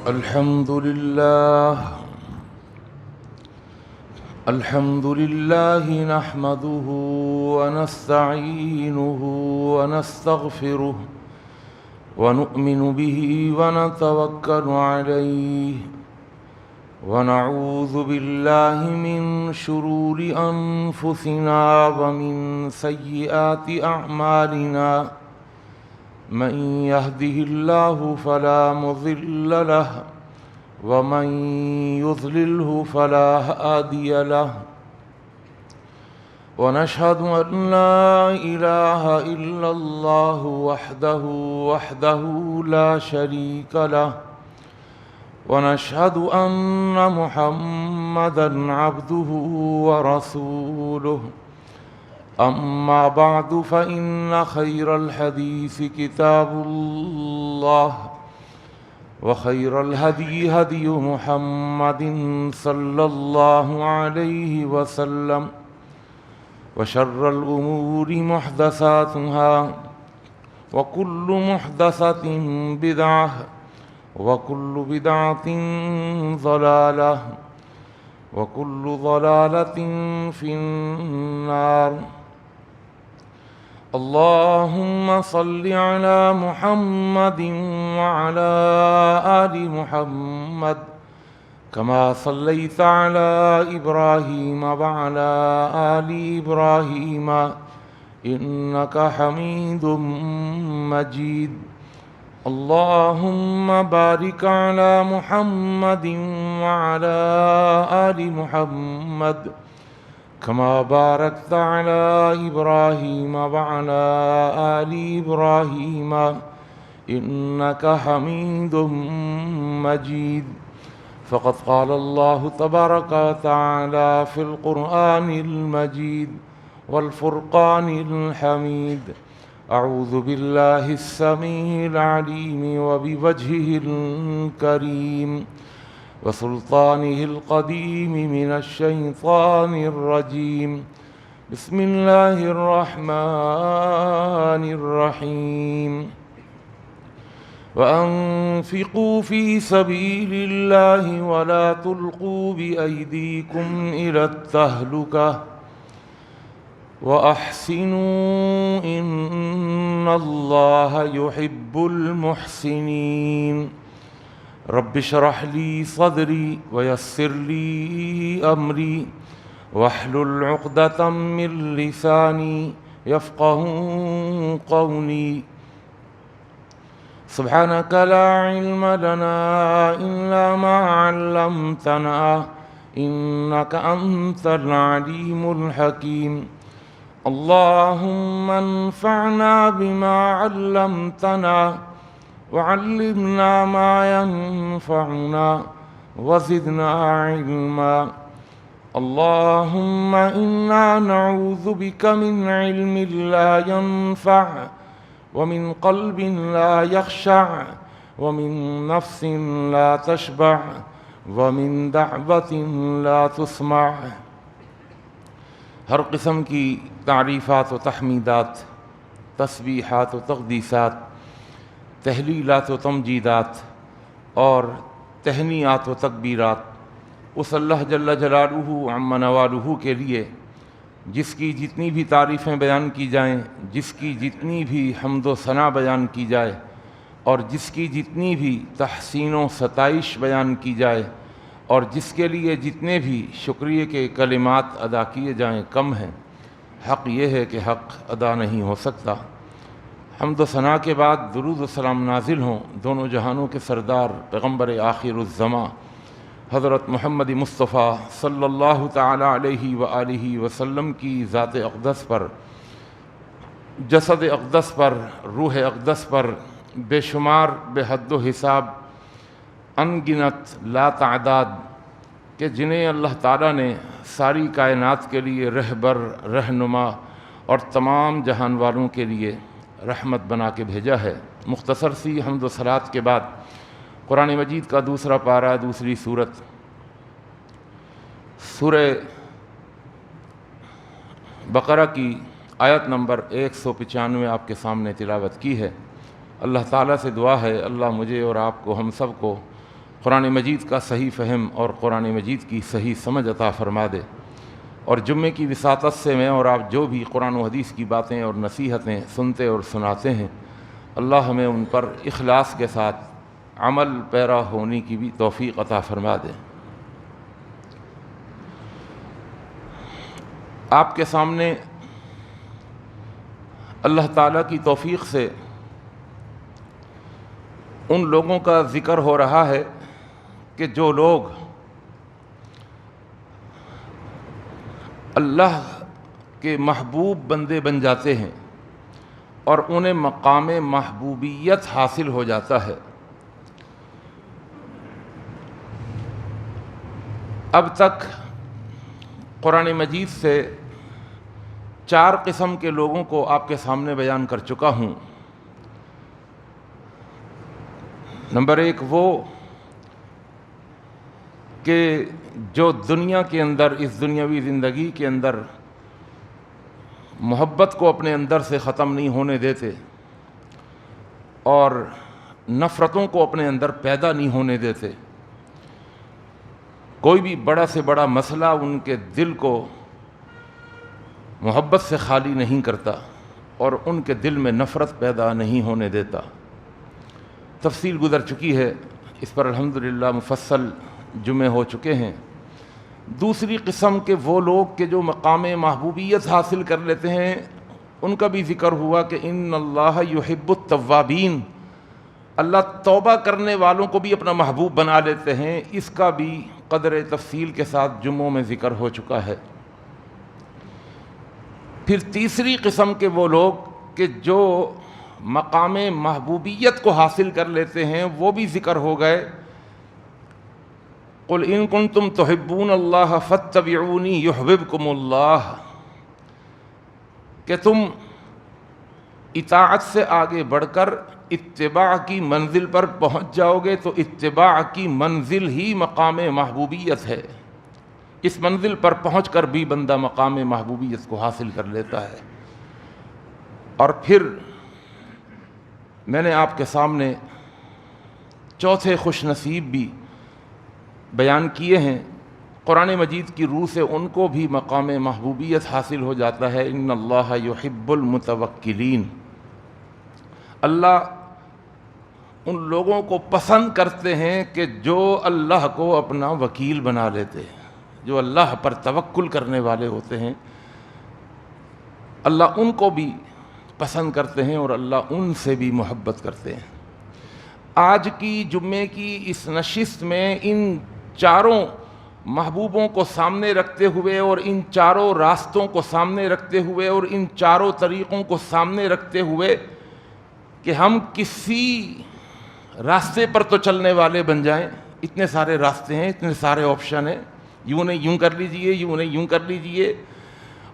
الحمد لله نحمده ونستعينه ونستغفره ونؤمن به ونتوكل عليه ونعوذ بالله من شرور أنفسنا ومن سيئات أعمالنا من يهده الله فلا مضل له ومن يضلله فلا هادي له ونشهد أن لا إله إلا الله وحده لا شريك له ونشهد أن محمدًا عبده ورسوله أما بعد فإن خير الحديث كتاب الله وخير الهدي هدي محمد صلى الله عليه وسلم وشر الأمور محدثاتها وكل محدثة بدعة وكل بدعة ضلالة وكل ضلالة في النار اللهم صل على محمد وعلى آل محمد كما صليت على إبراهيم وعلى آل إبراهيم إنك حميد مجيد اللهم بارك على محمد وعلى آل محمد كما باركت على إبراهيم وعلى آل إبراهيم إنك حميد مجيد فقد قال الله تبارك وتعالى في القرآن المجيد والفرقان الحميد أعوذ بالله السميع العليم وبوجهه الكريم وسلطانه القديم من الشيطان الرجيم بسم الله الرحمن الرحيم وأنفقوا في سبيل الله ولا تلقوا بأيديكم إلى التهلكة وأحسنوا إن الله يحب المحسنين رب اشرح لي صدري ويسر لي أمري واحلل عقدة من لساني يفقهوا قولي سبحانك لا علم لنا إلا ما علمتنا إنك أنت العليم الحكيم اللهم انفعنا بما علمتنا وعلمنا ما ينفعنا وزدنا علما اللهم إنا نعوذ بك من علم لا ينفع ومن قلب لا يخشع ومن نفس لا تشبع ومن دعوة لا تسمع ہر قسم کی تعریفات و تحمیدات، تسبیحات و تقدیسات، تحلیلات و تمجیدات اور تہنیات و تکبیرات اس اللہ جل جلالہ عم نوالہ کے لیے جس کی جتنی بھی تعریفیں بیان کی جائیں، جس کی جتنی بھی حمد و ثنا بیان کی جائے اور جس کی جتنی بھی تحسین و ستائش بیان کی جائے اور جس کے لیے جتنے بھی شکریہ کے کلمات ادا کیے جائیں کم ہیں۔ حق یہ ہے کہ حق ادا نہیں ہو سکتا۔ حمد و ثنا کے بعد درود و سلام نازل ہوں دونوں جہانوں کے سردار پیغمبر آخر الزماں حضرت محمد مصطفیٰ صلی اللہ تعالی علیہ وآلہ وسلم کی ذات اقدس پر، جسد اقدس پر، روح اقدس پر، بے شمار بے حد و حساب ان گنت لا تعداد کہ جنہیں اللہ تعالیٰ نے ساری کائنات کے لیے رہبر، رہنما اور تمام جہان والوں کے لیے رحمت بنا کے بھیجا ہے۔ مختصر سی حمد و صلات کے بعد قرآن مجید کا دوسرا پارہ، دوسری سورت، سورہ بقرہ کی آیت نمبر 195 آپ کے سامنے تلاوت کی ہے۔ اللہ تعالیٰ سے دعا ہے اللہ مجھے اور آپ کو، ہم سب کو قرآن مجید کا صحیح فہم اور قرآن مجید کی صحیح سمجھ عطا فرما دے، اور جمعے کی وساطت سے میں اور آپ جو بھی قرآن و حدیث کی باتیں اور نصیحتیں سنتے اور سناتے ہیں، اللہ ہمیں ان پر اخلاص کے ساتھ عمل پیرا ہونے کی بھی توفیق عطا فرما دے۔ آپ کے سامنے اللہ تعالیٰ کی توفیق سے ان لوگوں کا ذکر ہو رہا ہے کہ جو لوگ اللہ کے محبوب بندے بن جاتے ہیں اور انہیں مقام محبوبیت حاصل ہو جاتا ہے۔ اب تک قرآن مجید سے 4 قسم کے لوگوں کو آپ کے سامنے بیان کر چکا ہوں۔ نمبر 1 وہ کہ جو دنیا کے اندر، اس دنیاوی زندگی کے اندر محبت کو اپنے اندر سے ختم نہیں ہونے دیتے اور نفرتوں کو اپنے اندر پیدا نہیں ہونے دیتے۔ کوئی بھی بڑا سے بڑا مسئلہ ان کے دل کو محبت سے خالی نہیں کرتا اور ان کے دل میں نفرت پیدا نہیں ہونے دیتا۔ تفصیل گزر چکی ہے، اس پر الحمدللہ مفصل جمعے ہو چکے ہیں۔ دوسری قسم کے وہ لوگ کہ جو مقام محبوبیت حاصل کر لیتے ہیں، ان کا بھی ذکر ہوا کہ ان اللہ یحب التوابین، اللہ توبہ کرنے والوں کو بھی اپنا محبوب بنا لیتے ہیں۔ اس کا بھی قدر تفصیل کے ساتھ جمعوں میں ذکر ہو چکا ہے۔ پھر تیسری قسم کے وہ لوگ کہ جو مقام محبوبیت کو حاصل کر لیتے ہیں، وہ بھی ذکر ہو گئے۔ قل ان کنتم تحبون اللہ فاتبعونی یحببکم اللہ، کہ تم اطاعت سے آگے بڑھ کر اتباع کی منزل پر پہنچ جاؤ گے تو اتباع کی منزل ہی مقام محبوبیت ہے۔ اس منزل پر پہنچ کر بھی بندہ مقام محبوبیت کو حاصل کر لیتا ہے۔ اور پھر میں نے آپ کے سامنے چوتھے خوش نصیب بھی بیان کیے ہیں۔ قرآن مجید کی روح سے ان کو بھی مقام محبوبیت حاصل ہو جاتا ہے۔ ان اللہ یحب المتوکلین، اللہ ان لوگوں کو پسند کرتے ہیں کہ جو اللہ کو اپنا وکیل بنا لیتے ہیں، جو اللہ پر توکل کرنے والے ہوتے ہیں، اللہ ان کو بھی پسند کرتے ہیں اور اللہ ان سے بھی محبت کرتے ہیں۔ آج کی جمعے کی اس نشست میں ان چاروں محبوبوں کو سامنے رکھتے ہوئے اور ان چاروں راستوں کو سامنے رکھتے ہوئے اور ان چاروں طریقوں کو سامنے رکھتے ہوئے کہ ہم کسی راستے پر تو چلنے والے بن جائیں۔ اتنے سارے راستے ہیں، اتنے سارے آپشن ہیں، یوں نہیں یوں کر لیجئے، یوں نہیں یوں کر لیجئے،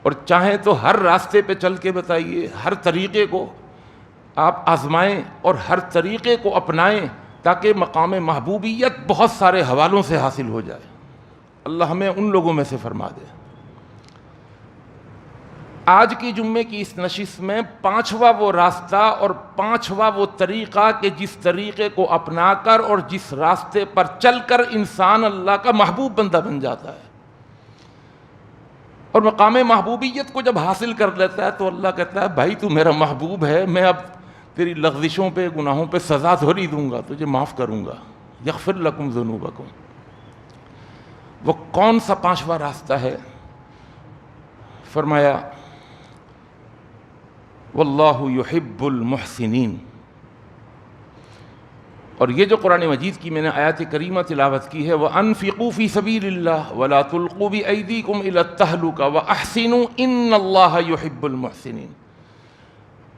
اور چاہیں تو ہر راستے پہ چل کے بتائیے، ہر طریقے کو آپ آزمائیں اور ہر طریقے کو اپنائیں تاکہ مقام محبوبیت بہت سارے حوالوں سے حاصل ہو جائے۔ اللہ ہمیں ان لوگوں میں سے فرما دے۔ آج کی جمعے کی اس نشست میں 5واں وہ راستہ اور 5واں وہ طریقہ کہ جس طریقے کو اپنا کر اور جس راستے پر چل کر انسان اللہ کا محبوب بندہ بن جاتا ہے، اور مقام محبوبیت کو جب حاصل کر لیتا ہے تو اللہ کہتا ہے بھائی تو میرا محبوب ہے، میں اب تیری لغزشوں پہ، گناہوں پہ سزا تھوڑی دوں گا، تجھے معاف کروں گا۔ یغفر لکم ذنوبکم۔ وہ کون سا 5واں راستہ ہے؟ فرمایا واللہ یحب المحسنین۔ اور یہ جو قرآن مجید کی میں نے آیات کریمہ تلاوت کی ہے، وَأَنفِقُوا فِي سَبِيلِ اللَّهِ وَلَا تُلْقُوا بِأَيْدِيكُمْ إِلَى التَّهْلُكَةِ وَأَحْسِنُوا إِنَّ اللَّهَ يُحِبُّ الْمُحْسِنِينَ۔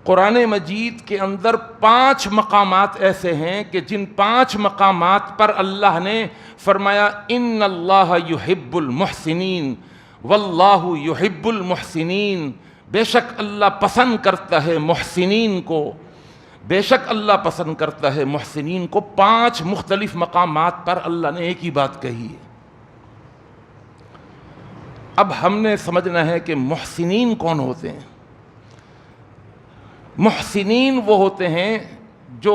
قرآن مجید کے اندر 5 مقامات ایسے ہیں کہ جن 5 مقامات پر اللہ نے فرمایا ان اللہ یحب المحسنین، واللہ یحب المحسنین، بے شک اللہ پسند کرتا ہے محسنین کو، بے شک اللہ پسند کرتا ہے محسنین کو۔ 5 مختلف مقامات پر اللہ نے ایک ہی بات کہی ہے۔ اب ہم نے سمجھنا ہے کہ محسنین کون ہوتے ہیں۔ محسنین وہ ہوتے ہیں جو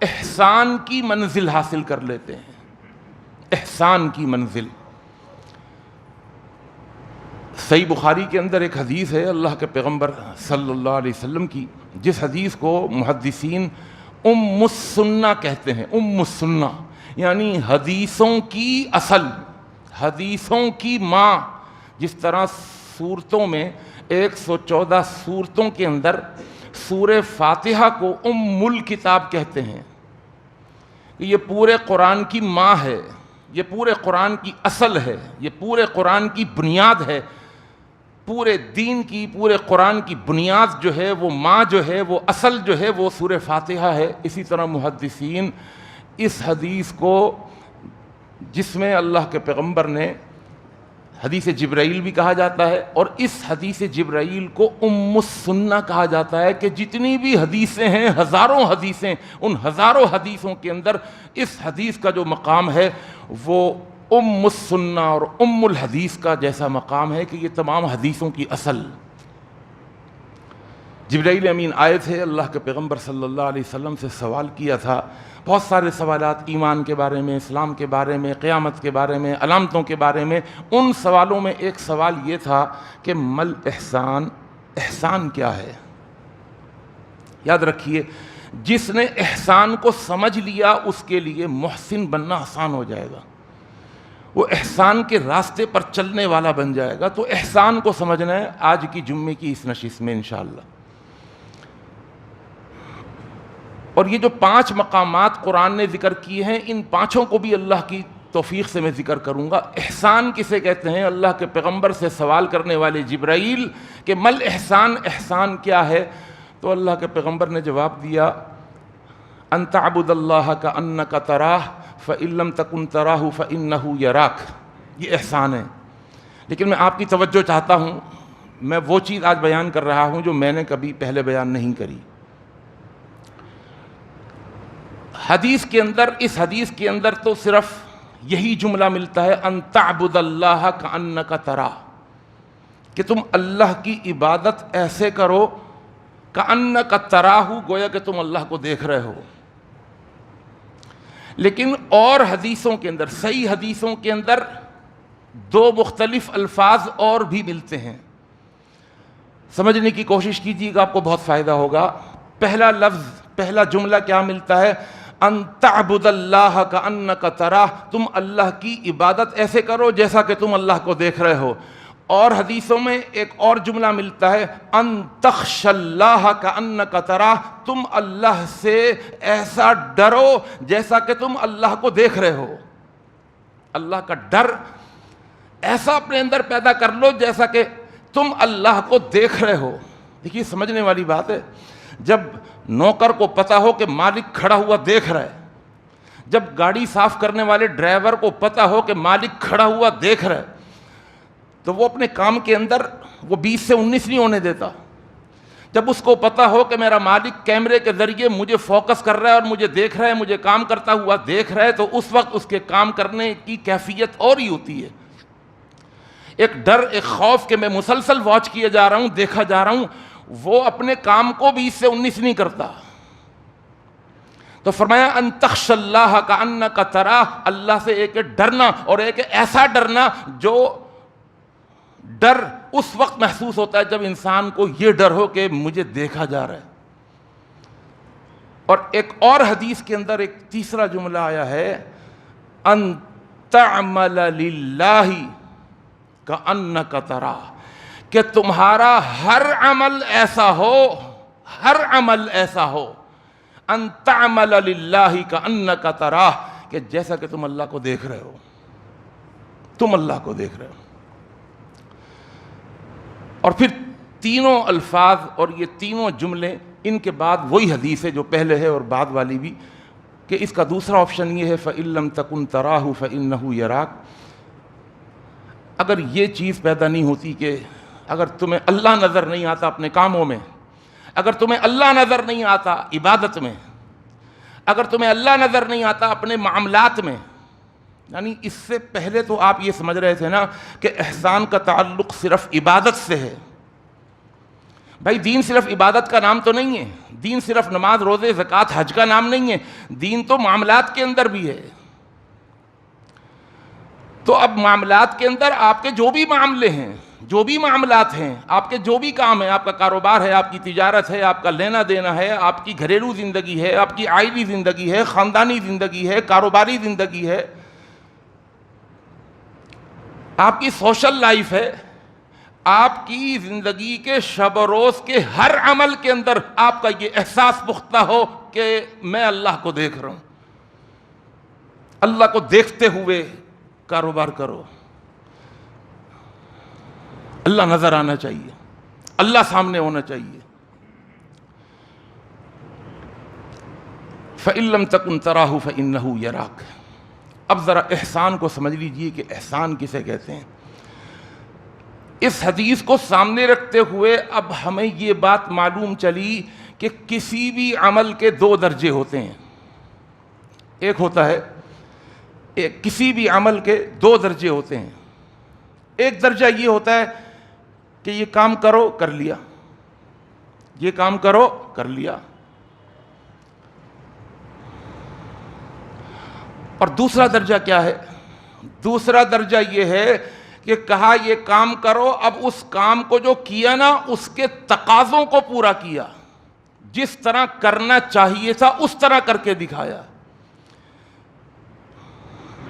احسان کی منزل حاصل کر لیتے ہیں، احسان کی منزل۔ صحیح بخاری کے اندر ایک حدیث ہے اللہ کے پیغمبر صلی اللہ علیہ وسلم کی، جس حدیث کو محدثین ام السنہ کہتے ہیں۔ ام السنہ یعنی حدیثوں کی اصل، حدیثوں کی ماں۔ جس طرح سورتوں میں 114 سورتوں کے اندر سورہ فاتحہ کو ام الکتاب کہتے ہیں، یہ پورے قرآن کی ماں ہے، یہ پورے قرآن کی اصل ہے، یہ پورے قرآن کی بنیاد ہے، پورے دین کی، پورے قرآن کی بنیاد جو ہے، وہ ماں جو ہے، وہ اصل جو ہے، وہ سورہ فاتحہ ہے۔ اسی طرح محدثین اس حدیث کو، جس میں اللہ کے پیغمبر نے حدیث جبرائیل بھی کہا جاتا ہے، اور اس حدیث جبرائیل کو ام السنہ کہا جاتا ہے کہ جتنی بھی حدیثیں ہیں، ہزاروں حدیثیں، ان ہزاروں حدیثوں کے اندر اس حدیث کا جو مقام ہے وہ ام السنہ اور ام الحدیث کا جیسا مقام ہے کہ یہ تمام حدیثوں کی اصل۔ جبرائیل امین آئے تھے، اللہ کے پیغمبر صلی اللہ علیہ وسلم سے سوال کیا تھا، بہت سارے سوالات ایمان کے بارے میں، اسلام کے بارے میں، قیامت کے بارے میں، علامتوں کے بارے میں۔ ان سوالوں میں ایک سوال یہ تھا کہ مل احسان، احسان کیا ہے؟ یاد رکھیے، جس نے احسان کو سمجھ لیا اس کے لیے محسن بننا آسان ہو جائے گا، وہ احسان کے راستے پر چلنے والا بن جائے گا۔ تو احسان کو سمجھنا ہے آج کی جمعے کی اس نشست میں انشاءاللہ۔ اور یہ جو 5 مقامات قرآن نے ذکر کیے ہیں، ان 5 کو بھی اللہ کی توفیق سے میں ذکر کروں گا۔ احسان کسے کہتے ہیں؟ اللہ کے پیغمبر سے سوال کرنے والے جبرائیل کہ مل احسان، احسان کیا ہے؟ تو اللہ کے پیغمبر نے جواب دیا، ان تعبد اللہ کأنک تراہ فإن لم تکن تراہ فإنہ یراک۔ یہ احسان ہے۔ لیکن میں آپ کی توجہ چاہتا ہوں، میں وہ چیز آج بیان کر رہا ہوں جو میں نے کبھی پہلے بیان نہیں کری۔ حدیث کے اندر، اس حدیث کے اندر تو صرف یہی جملہ ملتا ہے، ان تعبد اللہ کأنک تراہ، کہ تم اللہ کی عبادت ایسے کرو کأنک تراہ، گویا کہ تم اللہ کو دیکھ رہے ہو۔ لیکن اور حدیثوں کے اندر، صحیح حدیثوں کے اندر 2 مختلف الفاظ اور بھی ملتے ہیں، سمجھنے کی کوشش کیجیے گا، آپ کو بہت فائدہ ہوگا۔ پہلا لفظ، پہلا جملہ کیا ملتا ہے؟ ان تعبد اللہ کأنک تراہ، تم اللہ کی عبادت ایسے کرو جیسا کہ تم اللہ کو دیکھ رہے ہو۔ اور حدیثوں میں ایک اور جملہ ملتا ہے، ان تخش اللہ کأنک تراہ، تم اللہ سے ایسا ڈرو جیسا کہ تم اللہ کو دیکھ رہے ہو۔ اللہ کا ڈر ایسا اپنے اندر پیدا کر لو جیسا کہ تم اللہ کو دیکھ رہے ہو۔ دیکھیے سمجھنے والی بات ہے، جب نوکر کو پتا ہو کہ مالک کھڑا ہوا دیکھ رہا ہے، جب گاڑی صاف کرنے والے ڈرائیور کو پتا ہو کہ مالک کھڑا ہوا دیکھ رہا ہے، تو وہ اپنے کام کے اندر وہ 20 سے 19 نہیں ہونے دیتا۔ جب اس کو پتا ہو کہ میرا مالک کیمرے کے ذریعے مجھے فوکس کر رہا ہے اور مجھے دیکھ رہا ہے، مجھے کام کرتا ہوا دیکھ رہا ہے، تو اس وقت اس کے کام کرنے کی کیفیت اور ہی ہوتی ہے۔ ایک ڈر، ایک خوف کہ میں مسلسل واچ کیا جا رہا ہوں، دیکھا جا رہا ہوں، وہ اپنے کام کو 20 سے 19 نہیں کرتا۔ تو فرمایا ان تخش اللہ کأنک تراہ، اللہ سے ایک ڈرنا، اور ایک ایسا ڈرنا جو ڈر اس وقت محسوس ہوتا ہے جب انسان کو یہ ڈر ہو کہ مجھے دیکھا جا رہا ہے۔ اور ایک اور حدیث کے اندر ایک تیسرا جملہ آیا ہے، ان تعمل للہ کأنک تراہ، کہ تمہارا ہر عمل ایسا ہو، ہر عمل ایسا ہو، ان تعمل للہ کأنک تراہ، کہ جیسا کہ تم اللہ کو دیکھ رہے ہو، تم اللہ کو دیکھ رہے ہو۔ اور پھر تینوں الفاظ اور یہ تینوں جملے، ان کے بعد وہی حدیث ہے جو پہلے ہے اور بعد والی بھی، کہ اس کا دوسرا آپشن یہ ہے فَإِن لَمْ تَكُنْ تَرَاهُ فَإِنَّهُ يَرَاكَ۔ اگر یہ چیز پیدا نہیں ہوتی کہ اگر تمہیں اللہ نظر نہیں آتا اپنے کاموں میں، اگر تمہیں اللہ نظر نہیں آتا عبادت میں، اگر تمہیں اللہ نظر نہیں آتا اپنے معاملات میں، یعنی اس سے پہلے تو آپ یہ سمجھ رہے تھے نا کہ احسان کا تعلق صرف عبادت سے ہے۔ بھائی دین صرف عبادت کا نام تو نہیں ہے، دین صرف نماز، روزے، زکوٰۃ، حج کا نام نہیں ہے، دین تو معاملات کے اندر بھی ہے۔ تو اب معاملات کے اندر آپ کے جو بھی معاملے ہیں، جو بھی معاملات ہیں، آپ کے جو بھی کام ہیں، آپ کا کاروبار ہے، آپ کی تجارت ہے، آپ کا لینا دینا ہے، آپ کی گھریلو زندگی ہے، آپ کی عائلی زندگی ہے، خاندانی زندگی ہے، کاروباری زندگی ہے، آپ کی سوشل لائف ہے، آپ کی زندگی کے شب و روز کے ہر عمل کے اندر آپ کا یہ احساس پختہ ہو کہ میں اللہ کو دیکھ رہا ہوں. اللہ کو دیکھتے ہوئے کاروبار کرو. اللہ نظر آنا چاہیے، اللہ سامنے ہونا چاہیے. فَإِن لَمْ تَكُنْ تَرَاهُ فَإِنَّهُ يَرَاكَ. اب ذرا احسان کو سمجھ لیجئے کہ احسان کسے کہتے ہیں. اس حدیث کو سامنے رکھتے ہوئے اب ہمیں یہ بات معلوم چلی کہ کسی بھی عمل کے دو درجے ہوتے ہیں. ایک ہوتا ہے کسی بھی عمل کے دو درجے ہوتے ہیں. ایک درجہ یہ ہوتا ہے کہ یہ کام کرو، کر لیا، یہ کام کرو، کر لیا. اور دوسرا درجہ کیا ہے؟ دوسرا درجہ یہ ہے کہ کہا یہ کام کرو، اب اس کام کو جو کیا نا اس کے تقاضوں کو پورا کیا، جس طرح کرنا چاہیے تھا اس طرح کر کے دکھایا.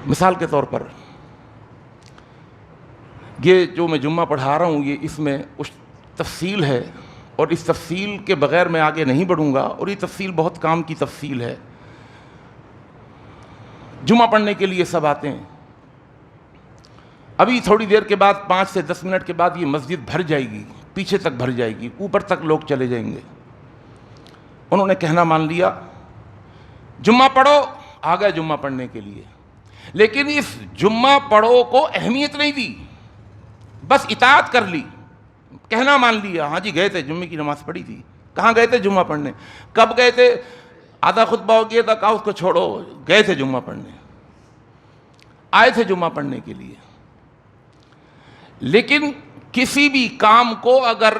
مثال کے طور پر یہ جو میں جمعہ پڑھا رہا ہوں، یہ اس میں کچھ تفصیل ہے، اور اس تفصیل کے بغیر میں آگے نہیں بڑھوں گا، اور یہ تفصیل بہت کام کی تفصیل ہے. جمعہ پڑھنے کے لیے سب آتے ہیں. ابھی تھوڑی دیر کے بعد 5 سے 10 منٹ کے بعد یہ مسجد بھر جائے گی، پیچھے تک بھر جائے گی، اوپر تک لوگ چلے جائیں گے. انہوں نے کہنا مان لیا، جمعہ پڑھو، آ گئے جمعہ پڑھنے کے لیے. لیکن اس جمعہ پڑھو کو اہمیت نہیں دی، بس اطاعت کر لی، کہنا مان لیا. ہاں جی گئے تھے، جمعے کی نماز پڑھی تھی. کہاں گئے تھے؟ جمعہ پڑھنے. کب گئے تھے؟ آدھا خطبہ ہو گیا تھا، کہا اس کو چھوڑو، گئے تھے جمعہ پڑھنے، آئے تھے جمعہ پڑھنے کے لیے. لیکن کسی بھی کام کو اگر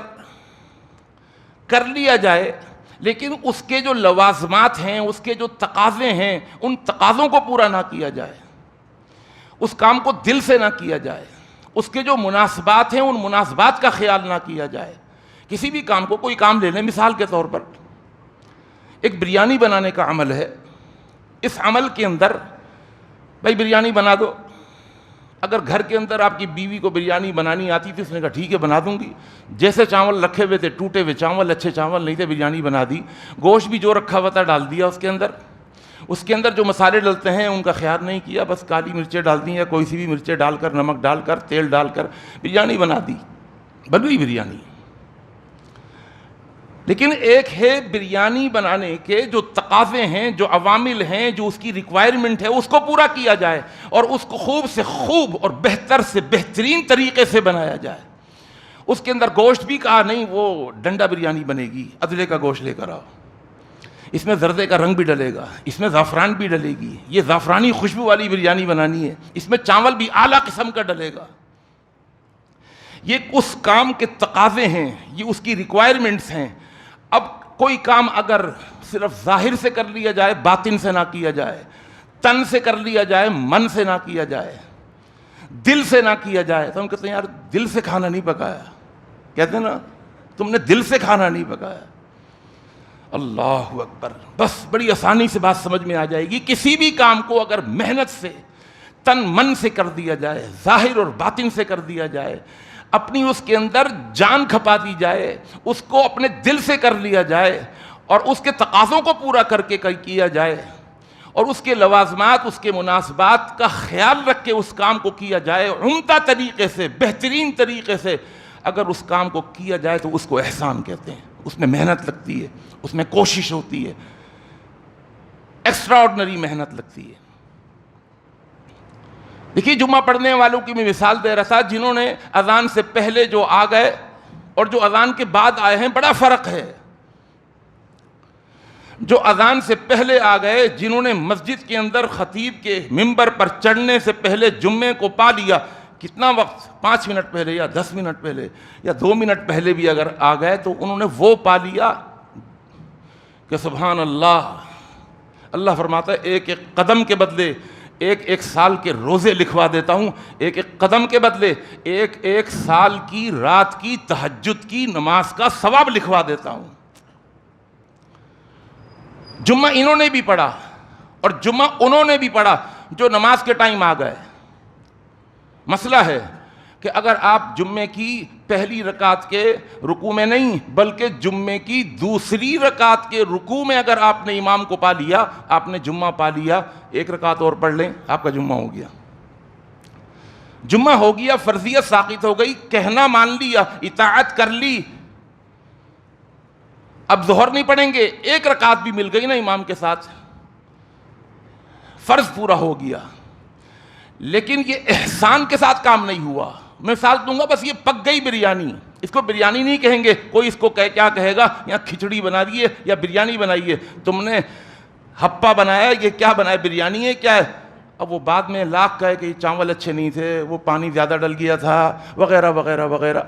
کر لیا جائے لیکن اس کے جو لوازمات ہیں، اس کے جو تقاضے ہیں، ان تقاضوں کو پورا نہ کیا جائے، اس کام کو دل سے نہ کیا جائے، اس کے جو مناسبات ہیں ان مناسبات کا خیال نہ کیا جائے. کسی بھی کام کو، کوئی کام لے لیں، مثال کے طور پر ایک بریانی بنانے کا عمل ہے. اس عمل کے اندر بھائی بریانی بنا دو. اگر گھر کے اندر آپ کی بیوی کو بریانی بنانی آتی تھی، اس نے کہا ٹھیک ہے بنا دوں گی. جیسے چاول رکھے ہوئے تھے، ٹوٹے ہوئے چاول، اچھے چاول نہیں تھے، بریانی بنا دی. گوشت بھی جو رکھا ہوا تھا ڈال دیا اس کے اندر. اس کے اندر جو مسالے ڈلتے ہیں ان کا خیال نہیں کیا، بس کالی مرچیں ڈال دی یا کوئی سی بھی مرچیں ڈال کر، نمک ڈال کر، تیل ڈال کر بریانی بنا دی، بن گئی بریانی. لیکن ایک ہے بریانی بنانے کے جو تقاضے ہیں، جو عوامل ہیں، جو اس کی ریکوائرمنٹ ہے، اس کو پورا کیا جائے اور اس کو خوب سے خوب اور بہتر سے بہترین طریقے سے بنایا جائے. اس کے اندر گوشت بھی کہا نہیں وہ ڈنڈا بریانی بنے گی، ادرے کا گوشت لے کر آؤ، اس میں زردے کا رنگ بھی ڈلے گا، اس میں زعفران بھی ڈلے گی، یہ زعفرانی خوشبو والی بریانی بنانی ہے، اس میں چاول بھی اعلیٰ قسم کا ڈلے گا. یہ اس کام کے تقاضے ہیں، یہ اس کی ریکوائرمنٹس ہیں. اب کوئی کام اگر صرف ظاہر سے کر لیا جائے، باطن سے نہ کیا جائے، تن سے کر لیا جائے، من سے نہ کیا جائے، دل سے نہ کیا جائے، تو ہم کہتے ہیں یار دل سے کھانا نہیں پکایا. کہتے ہیں نا تم نے دل سے کھانا نہیں پکایا. اللہ اکبر. بس بڑی آسانی سے بات سمجھ میں آ جائے گی. کسی بھی کام کو اگر محنت سے، تن من سے کر دیا جائے، ظاہر اور باطن سے کر دیا جائے، اپنی اس کے اندر جان کھپا دی جائے، اس کو اپنے دل سے کر لیا جائے اور اس کے تقاضوں کو پورا کر کے کیا جائے اور اس کے لوازمات، اس کے مناسبات کا خیال رکھ کے اس کام کو کیا جائے، عمدہ طریقے سے، بہترین طریقے سے اگر اس کام کو کیا جائے تو اس کو احسان کہتے ہیں. اس میں محنت لگتی ہے، اس میں کوشش ہوتی ہے، ایکسٹرا آرڈنری محنت لگتی ہے. دیکھیے جمعہ پڑھنے والوں کی میں مثال دے رہا تھا، جنہوں نے اذان سے پہلے جو آ گئے اور جو اذان کے بعد آئے ہیں، بڑا فرق ہے. جو اذان سے پہلے آ گئے، جنہوں نے مسجد کے اندر خطیب کے منبر پر چڑھنے سے پہلے جمعے کو پا لیا، کتنا وقت، 5 منٹ پہلے یا 10 منٹ پہلے یا 2 منٹ پہلے بھی اگر آ گئے تو انہوں نے وہ پا لیا کہ سبحان اللہ. اللہ فرماتا ہے ایک ایک قدم کے بدلے ایک سال کے روزے لکھوا دیتا ہوں، ایک قدم کے بدلے ایک سال کی رات کی تہجد کی نماز کا ثواب لکھوا دیتا ہوں۔ جمعہ انہوں نے بھی پڑھا اور جمعہ انہوں نے بھی پڑھا جو نماز کے ٹائم آ گئے۔ مسئلہ ہے کہ اگر آپ جمعے کی پہلی رکعت کے رکوع میں نہیں بلکہ جمعے کی دوسری رکعت کے رکوع میں اگر آپ نے امام کو پا لیا، آپ نے جمعہ پا لیا، ایک رکعت اور پڑھ لیں، آپ کا جمعہ ہو گیا۔ جمعہ ہو گیا، فرضیت ساقط ہو گئی، کہنا مان لیا، اطاعت کر لی، اب ظہر نہیں پڑھیں گے، ایک رکعت بھی مل گئی نا امام کے ساتھ، فرض پورا ہو گیا۔ لیکن یہ احسان کے ساتھ کام نہیں ہوا۔ میں مثال دوں گا، بس یہ پک گئی بریانی، اس کو بریانی نہیں کہیں گے، کوئی اس کو کیا کہے گا، یا کھچڑی بنا دیے یا بریانی بنائیے، تم نے ہپا بنایا، یہ کیا بنایا، بریانی ہے کیا ہے؟ اب وہ بعد میں لاکھ کہے کہ یہ چاول اچھے نہیں تھے، وہ پانی زیادہ ڈل گیا تھا، وغیرہ وغیرہ وغیرہ۔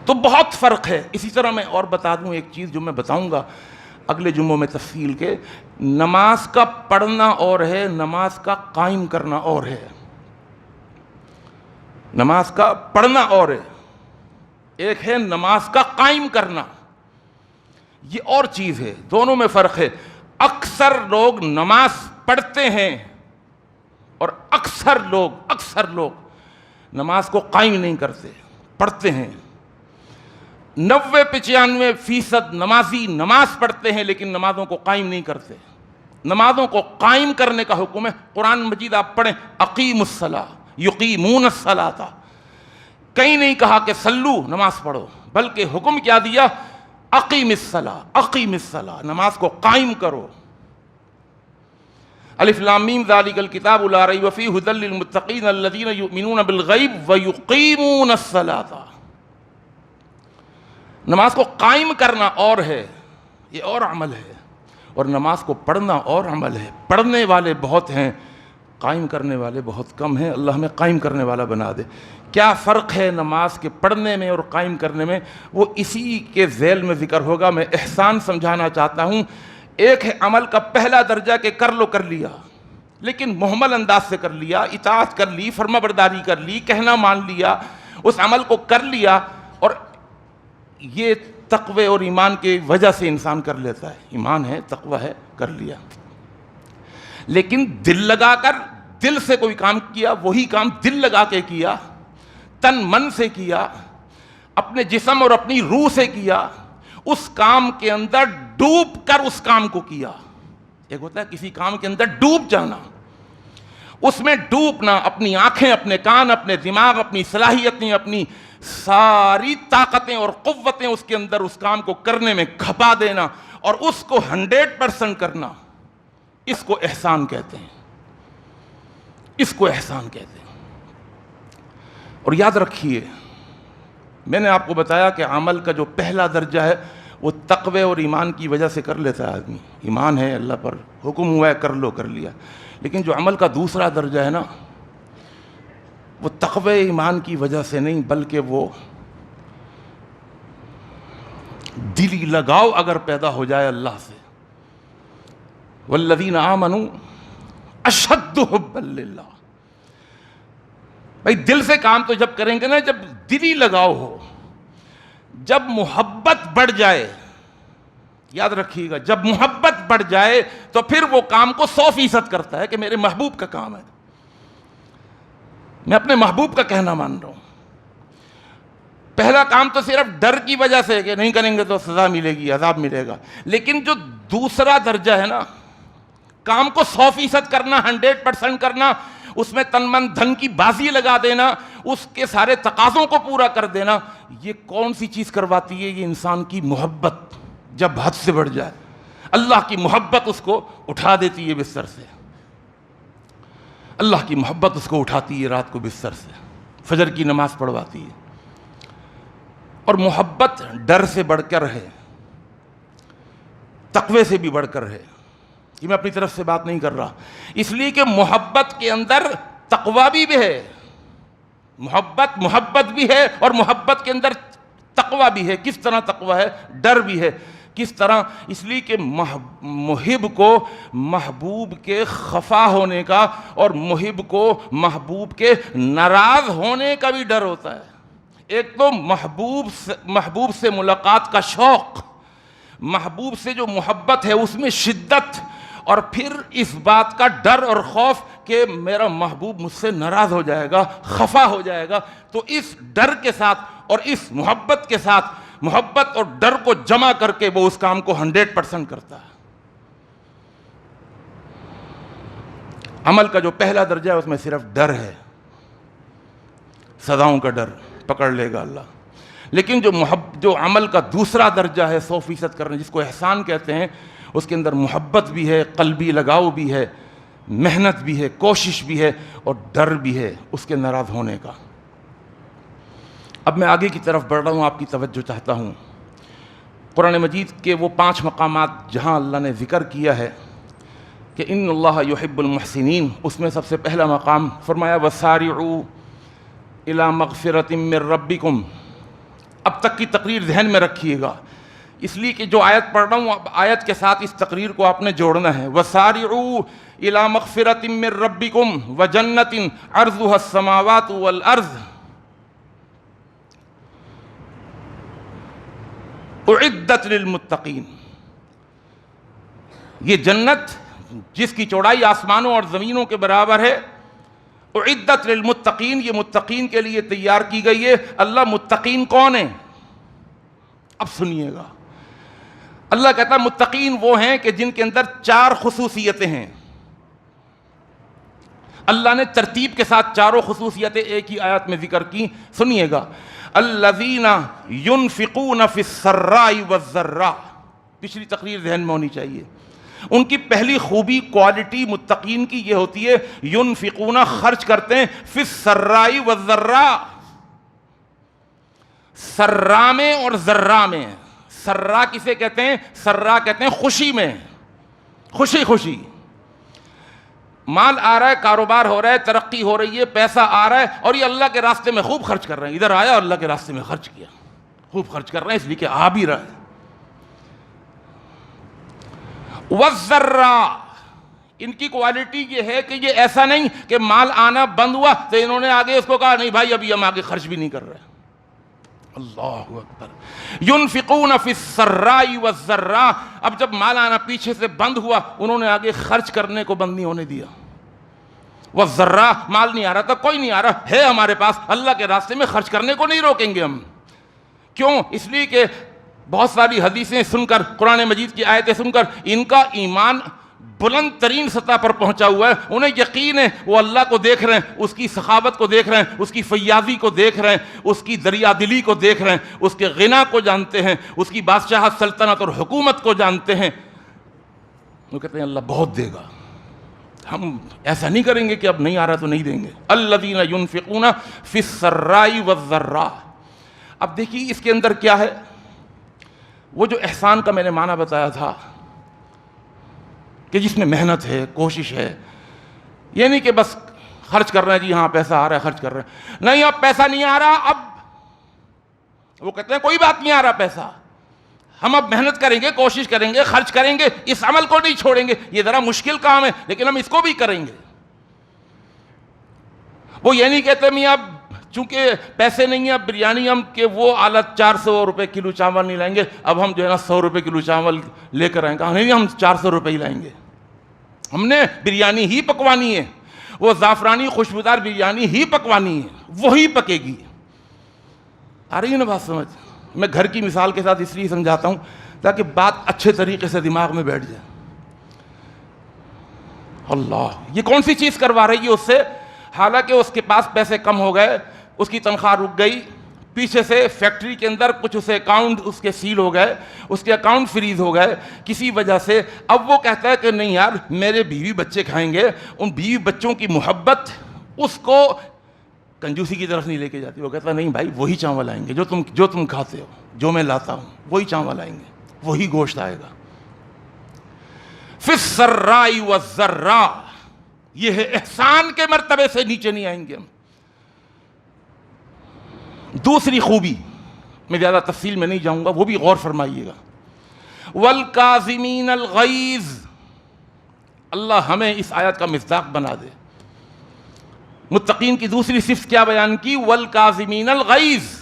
تو بہت فرق ہے۔ اسی طرح میں اور بتا دوں ایک چیز جو میں بتاؤں گا اگلے جمعوں میں تفصیل کے، نماز کا پڑھنا اور ہے، نماز کا قائم کرنا اور ہے۔ نماز کا پڑھنا اور ہے، ایک ہے نماز کا قائم کرنا، یہ اور چیز ہے، دونوں میں فرق ہے۔ اکثر لوگ نماز پڑھتے ہیں اور اکثر لوگ نماز کو قائم نہیں کرتے، پڑھتے ہیں۔ 90-95% نمازی نماز پڑھتے ہیں لیکن نمازوں کو قائم نہیں کرتے۔ نمازوں کو قائم کرنے کا حکم ہے، قرآن مجید آپ پڑھیں، اقیم الصلاۃ یقیمون الصلاۃ، کہیں نہیں کہا کہ صلو نماز پڑھو، بلکہ حکم کیا دیا، اقیم الصلاۃ، نماز کو قائم کرو۔ الف لام میم ذالک الکتاب لا ریب فیہ ھدی للمتقین الذین یؤمنون بالغیب ویقیمون الصلاۃ۔ نماز کو قائم کرنا اور ہے، یہ اور عمل ہے، اور نماز کو پڑھنا اور عمل ہے۔ پڑھنے والے بہت ہیں، قائم کرنے والے بہت کم ہیں، اللہ ہمیں قائم کرنے والا بنا دے۔ کیا فرق ہے نماز کے پڑھنے میں اور قائم کرنے میں، وہ اسی کے ذیل میں ذکر ہوگا۔ میں احسان سمجھانا چاہتا ہوں۔ ایک ہے عمل کا پہلا درجہ کہ کر لیا، لیکن محمل انداز سے کر لیا، اطاعت کر لی، فرما برداری کر لی، کہنا مان لیا، اس عمل کو کر لیا، اور یہ تقوی اور ایمان کی وجہ سے انسان کر لیتا ہے، ایمان ہے، تقوی ہے، کر لیا۔ لیکن دل لگا کر، دل سے کوئی کام کیا، وہی کام دل لگا کے کیا، تن من سے کیا، اپنے جسم اور اپنی روح سے کیا، اس کام کے اندر ڈوب کر اس کام کو کیا۔ ایک ہوتا ہے کسی کام کے اندر ڈوب جانا، اس میں ڈوبنا، اپنی آنکھیں، اپنے کان، اپنے دماغ، اپنی صلاحیتیں، اپنی ساری طاقتیں اور قوتیں اس کے اندر اس کام کو کرنے میں کھپا دینا اور اس کو 100% کرنا، اس کو احسان کہتے ہیں، اس کو احسان کہتے ہیں۔ اور یاد رکھیے، میں نے آپ کو بتایا کہ عمل کا جو پہلا درجہ ہے وہ تقوی اور ایمان کی وجہ سے کر لیتا ہے آدمی، ایمان ہے، اللہ پر حکم ہوا ہے، کر لیا۔ لیکن جو عمل کا دوسرا درجہ ہے نا، وہ تقوی ایمان کی وجہ سے نہیں، بلکہ وہ دلی لگاؤ اگر پیدا ہو جائے اللہ سے، والذین آمنوا اشد حبا للہ۔ بھائی دل سے کام تو جب کریں گے نا، جب دلی لگاؤ ہو، جب محبت بڑھ جائے، یاد رکھیے گا، جب محبت بڑھ جائے تو پھر وہ کام کو 100% کرتا ہے کہ میرے محبوب کا کام ہے، میں اپنے محبوب کا کہنا مان رہا ہوں۔ پہلا کام تو صرف ڈر کی وجہ سے کہ نہیں کریں گے تو سزا ملے گی، عذاب ملے گا، لیکن جو دوسرا درجہ ہے نا، کام کو 100% کرنا، 100% کرنا، اس میں تن من دھن کی بازی لگا دینا، اس کے سارے تقاضوں کو پورا کر دینا، یہ کون سی چیز کرواتی ہے؟ یہ انسان کی محبت جب حد سے بڑھ جائے، اللہ کی محبت اس کو اٹھا دیتی ہے بستر سے، اللہ کی محبت اس کو اٹھاتی ہے رات کو بستر سے، فجر کی نماز پڑھواتی ہے۔ اور محبت ڈر سے بڑھ کر ہے، تقوی سے بھی بڑھ کر ہے، یہ میں اپنی طرف سے بات نہیں کر رہا، اس لیے کہ محبت کے اندر تقوی بھی ہے، محبت بھی ہے، اور محبت کے اندر تقوی بھی ہے۔ کس طرح تقوی ہے؟ ڈر بھی ہے، کس طرح؟ اس لیے کہ محب کو محبوب کے خفا ہونے کا اور محب کو محبوب کے ناراض ہونے کا بھی ڈر ہوتا ہے۔ ایک تو محبوب سے ملاقات کا شوق، محبوب سے جو محبت ہے اس میں شدت، اور پھر اس بات کا ڈر اور خوف کہ میرا محبوب مجھ سے ناراض ہو جائے گا، خفا ہو جائے گا۔ تو اس ڈر کے ساتھ اور اس محبت کے ساتھ، محبت اور ڈر کو جمع کر کے وہ اس کام کو 100% کرتا ہے۔ عمل کا جو پہلا درجہ ہے اس میں صرف ڈر ہے، سزاؤں کا ڈر، پکڑ لے گا اللہ۔ لیکن جو عمل کا دوسرا درجہ ہے 100% کرنے، جس کو احسان کہتے ہیں، اس کے اندر محبت بھی ہے، قلبی لگاؤ بھی ہے، محنت بھی ہے، کوشش بھی ہے، اور ڈر بھی ہے اس کے ناراض ہونے کا۔ اب میں آگے کی طرف بڑھ رہا ہوں، آپ کی توجہ چاہتا ہوں۔ قرآن مجید کے وہ 5 مقامات جہاں اللہ نے ذکر کیا ہے کہ ان اللہ یحب المحسنین، اس میں سب سے پہلا مقام فرمایا وسارعوا الی مغفرۃ من ربکم۔ اب تک کی تقریر ذہن میں رکھیے گا، اس لیے کہ جو آیت پڑھ رہا ہوں آیت کے ساتھ اس تقریر کو آپ نے جوڑنا ہے۔ وسارعوا الی مغفرۃ من ربکم وجنۃ عرضها السماوات والارض اعدت للمتقین۔ یہ جنت جس کی چوڑائی آسمانوں اور زمینوں کے برابر ہے، اعدت للمتقین، یہ متقین کے لیے تیار کی گئی ہے۔ اللہ متقین کون ہیں؟ اب سنیے گا، اللہ کہتا ہے متقین وہ ہیں کہ جن کے اندر 4 خصوصیتیں ہیں۔ اللہ نے ترتیب کے ساتھ چاروں خصوصیتیں ایک ہی آیت میں ذکر کی، سنیے گا۔ الذین ینفقون فی السراء والضراء، پچھلی تقریر ذہن میں ہونی چاہیے۔ ان کی پہلی خوبی، کوالٹی متقین کی یہ ہوتی ہے ینفقون، خرچ کرتے ہیں، فی السراء والضراء، سرا میں اور ذرا میں۔ سرا کسے کہتے ہیں؟ سرا کہتے ہیں خوشی میں، خوشی خوشی مال آ رہا ہے، کاروبار ہو رہا ہے، ترقی ہو رہی ہے، پیسہ آ رہا ہے، اور یہ اللہ کے راستے میں خوب خرچ کر رہے ہیں۔ ادھر آیا اور اللہ کے راستے میں خرچ کیا، خوب خرچ کر رہے ہیں اس لیے کہ آ بھی رہا ہے۔ والذرا، ان کی کوالٹی یہ ہے کہ یہ ایسا نہیں کہ مال آنا بند ہوا تو انہوں نے آگے اس کو کہا نہیں بھائی ابھی ہم آگے خرچ بھی نہیں کر رہے۔ اللہ اکبر۔ ینفقون فی السراء والضراء، اب جب مال آنا پیچھے سے بند ہوا انہوں نے آگے خرچ کرنے کو بند نہیں ہونے دیا۔ والضراء، مال نہیں آ رہا تھا، کوئی نہیں آ رہا ہے ہمارے پاس، اللہ کے راستے میں خرچ کرنے کو نہیں روکیں گے ہم۔ کیوں؟ اس لیے کہ بہت ساری حدیثیں سن کر، قرآن مجید کی آیتیں سن کر ان کا ایمان بلند ترین سطح پر پہنچا ہوا ہے۔ انہیں یقین ہے وہ اللہ کو دیکھ رہے ہیں، اس کی سخاوت کو دیکھ رہے ہیں، اس کی فیاضی کو دیکھ رہے ہیں، اس کی دریا دلی کو دیکھ رہے ہیں، اس کے غنا کو جانتے ہیں، اس کی بادشاہت، سلطنت اور حکومت کو جانتے ہیں۔ وہ کہتے ہیں اللہ بہت دے گا، ہم ایسا نہیں کریں گے کہ اب نہیں آ رہا تو نہیں دیں گے۔ الذین ینفقون فی السراء والضراء۔ اب دیکھیے اس کے اندر کیا ہے، وہ جو احسان کا میں نے معنی بتایا تھا کہ جس میں محنت ہے، کوشش ہے، یہ نہیں کہ بس خرچ کر رہے ہیں، جی ہاں پیسہ آ رہا ہے خرچ کر رہے ہیں، نہیں اب پیسہ نہیں آ رہا، اب وہ کہتے ہیں کوئی بات نہیں آ رہا پیسہ، ہم اب محنت کریں گے، کوشش کریں گے، خرچ کریں گے، اس عمل کو نہیں چھوڑیں گے، یہ ذرا مشکل کام ہے لیکن ہم اس کو بھی کریں گے۔ وہ یہ نہیں کہتے میاں اب چونکہ پیسے نہیں ہیں اب بریانی ہم کہ وہ اعلیٰ 400 روپے کلو چاول نہیں لائیں گے، اب ہم جو ہے نا 100 روپے کلو چاول لے کر آئیں گے، نہیں ہم 400 روپے ہی لائیں گے، ہم نے بریانی ہی پکوانی ہے، وہ زعفرانی خوشبودار بریانی ہی پکوانی ہے، وہی پکے گی۔ آ رہی ہے نا بات سمجھ؟ میں گھر کی مثال کے ساتھ اس لیے سمجھاتا ہوں تاکہ بات اچھے طریقے سے دماغ میں بیٹھ جائے۔ اللہ، یہ کون سی چیز کروا رہی ہے اس سے؟ حالانکہ اس کے پاس پیسے کم ہو گئے، اس کی تنخواہ رک گئی، پیچھے سے فیکٹری کے اندر کچھ اسے اکاؤنٹ اس کے سیل ہو گئے، اس کے اکاؤنٹ فریز ہو گئے کسی وجہ سے۔ اب وہ کہتا ہے کہ نہیں یار میرے بیوی بچے کھائیں گے، ان بیوی بچوں کی محبت اس کو کنجوسی کی طرف نہیں لے کے جاتی۔ وہ کہتا ہے نہیں بھائی وہی چاول آئیں گے جو تم کھاتے ہو، جو میں لاتا ہوں وہی چاول آئیں گے، وہی گوشت آئے گا۔ فی السراء والضراء، یہ ہے احسان کے مرتبے سے نیچے نہیں آئیں گے ہم۔ دوسری خوبی، میں زیادہ تفصیل میں نہیں جاؤں گا، وہ بھی غور فرمائیے گا۔ والکاظمین الغیظ. اللہ ہمیں اس آیت کا مصداق بنا دے. متقین کی دوسری صفت کیا بیان کی؟ والکاظمین الغیظ.